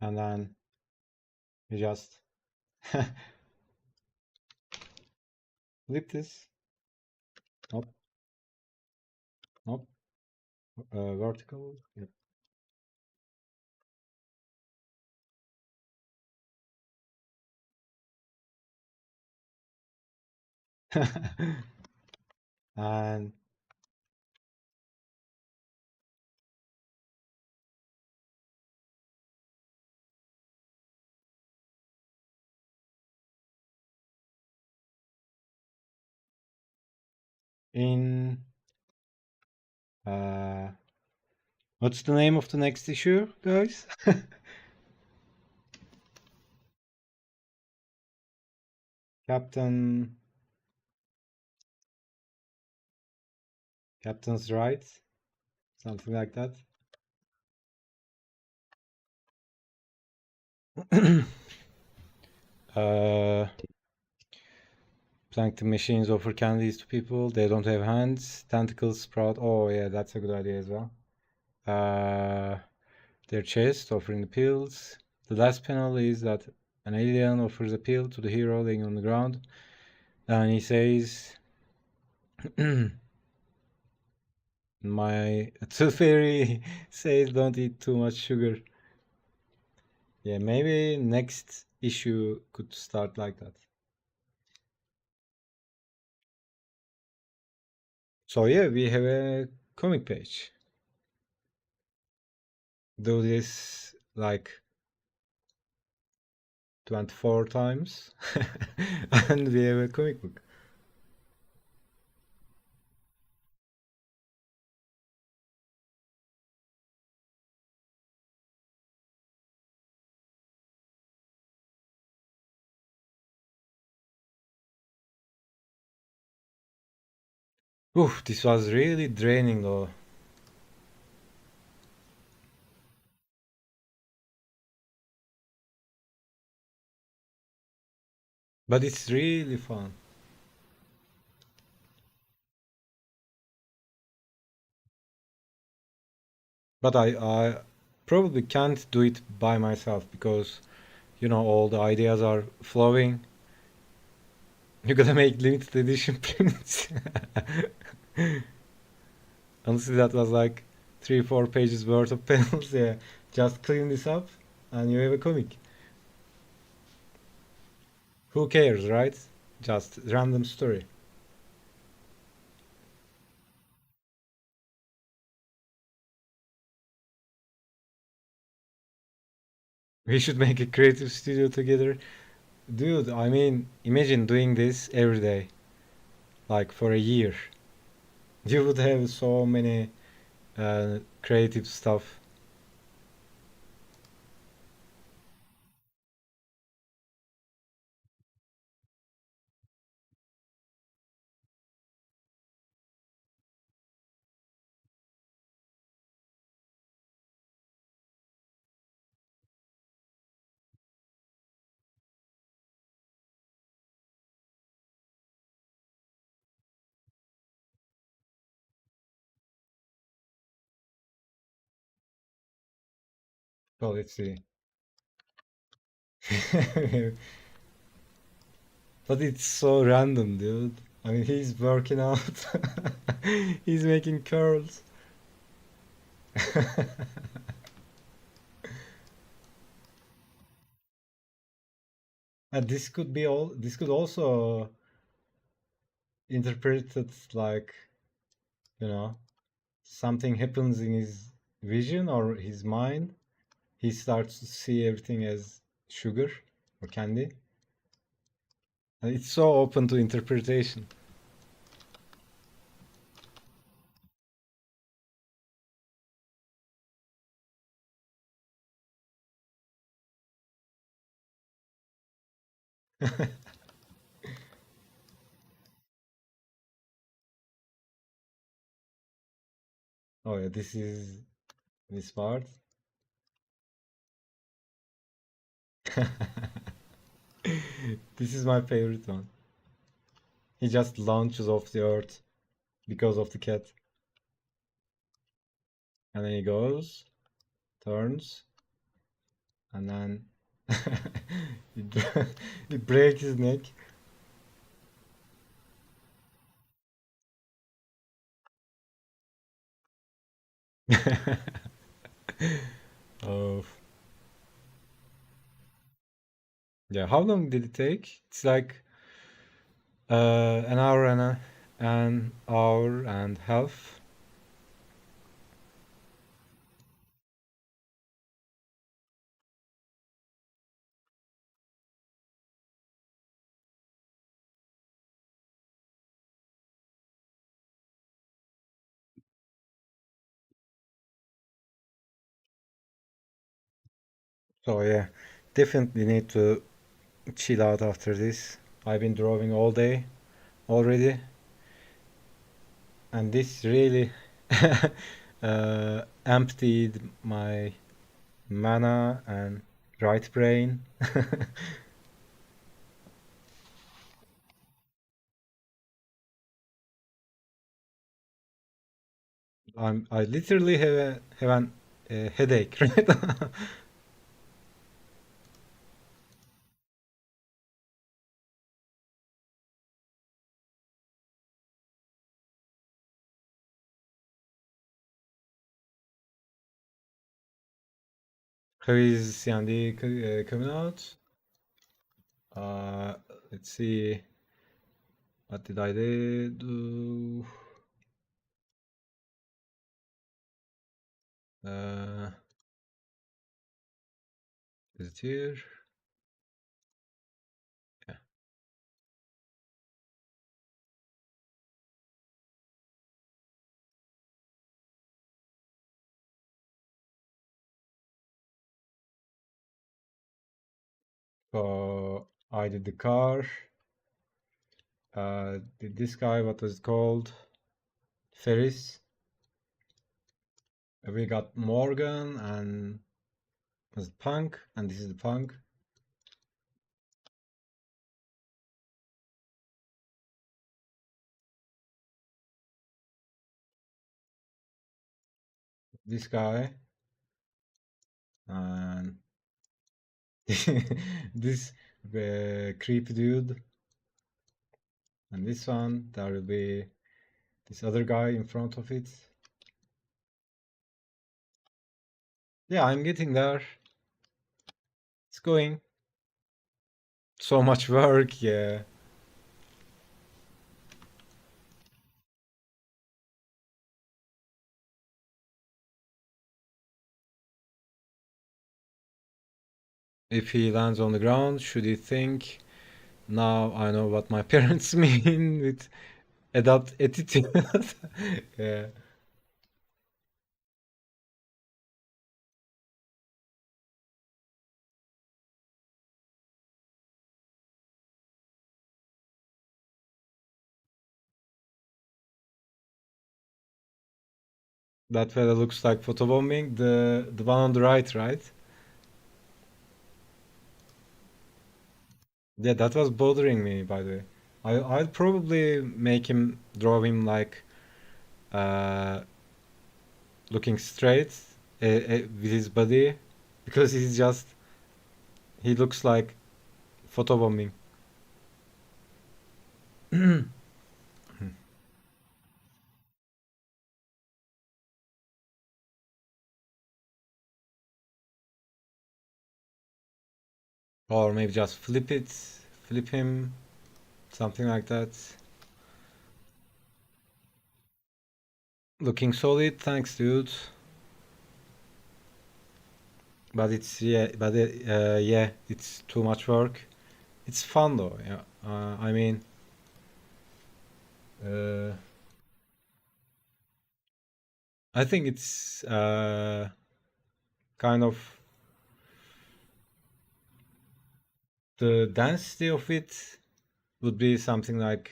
[SPEAKER 1] And then we just flip this. Nope, nope. Vertical. Yep. And in uh, what's the name of the next issue, guys? Captain Captain's Right, something like that. uh, Plankton machines offer candies to people. They don't have hands. Tentacles sprout. Oh yeah, that's a good idea as well. Their chest offering the pills. The last panel is that an alien offers a pill to the hero laying on the ground, and he says, "My tooth fairy says don't eat too much sugar." Yeah, maybe next issue could start like that. So yeah, we have a comic page. Do this like 24 times and we have a comic book. Oof, this was really draining though. But it's really fun. But I probably can't do it by myself because, you know, all the ideas are flowing. You gotta make limited edition prints. Honestly, that was like 3 4 pages worth of panels. Yeah, just clean this up and you have a comic. Who cares, right? Just random story. We should make a creative studio together. Dude, I mean, imagine doing this every day, like for a year. You would have so many creative stuff. Well, let's see. But it's so random, dude. I mean, he's working out. He's making curls. And this could be all. This could also interpreted like, you know, something happens in his vision or his mind. He starts to see everything as sugar or candy. And it's so open to interpretation. Oh yeah, this is this part. This is my favorite one. He just launches off the earth because of the cat. And then he goes, turns, and then he, he breaks his neck. Oh, yeah. How long did it take? It's like an hour and half. So yeah, definitely need to chill out after this. I've been drawing all day already, and this really emptied my mana and right brain. I literally have an headache right now. How is Sandy coming out? Uh, let's see. What did I do? Uh, is it here? Yeah. So I did the car. Did this guy, what was it called? Ferris. We got Morgan and was it Punk? And this is the Punk. This guy and this creepy dude. And this one, there will be this other guy in front of it. Yeah, I'm getting there. It's going. So much work, yeah. If he lands on the ground, should he think, now I know what my parents mean with adopt attitude? Yeah. That fella looks like photobombing. The one on the right, right? Yeah, that was bothering me, by the way. I'd probably make him draw him like uh looking straight with his body because he looks like photobombing. Or maybe just flip him, something like that. Looking solid, thanks, dude. But yeah, it's too much work. It's fun though. Yeah, I mean, uh, I think it's kind of the density of it would be something like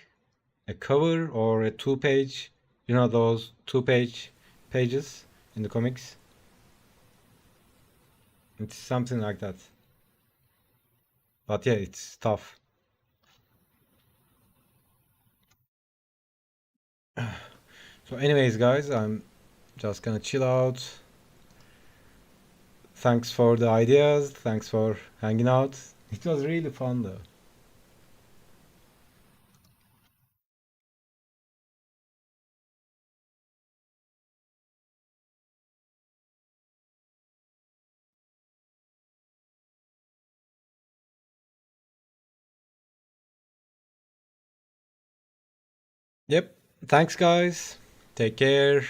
[SPEAKER 1] a cover or a two-page. You know those two-page pages in the comics. It's something like that. But yeah, it's tough. So, anyways, guys, I'm just gonna chill out. Thanks for the ideas. Thanks for hanging out. It was really fun though. Yep. Thanks, guys. Take care.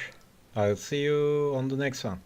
[SPEAKER 1] I'll see you on the next one.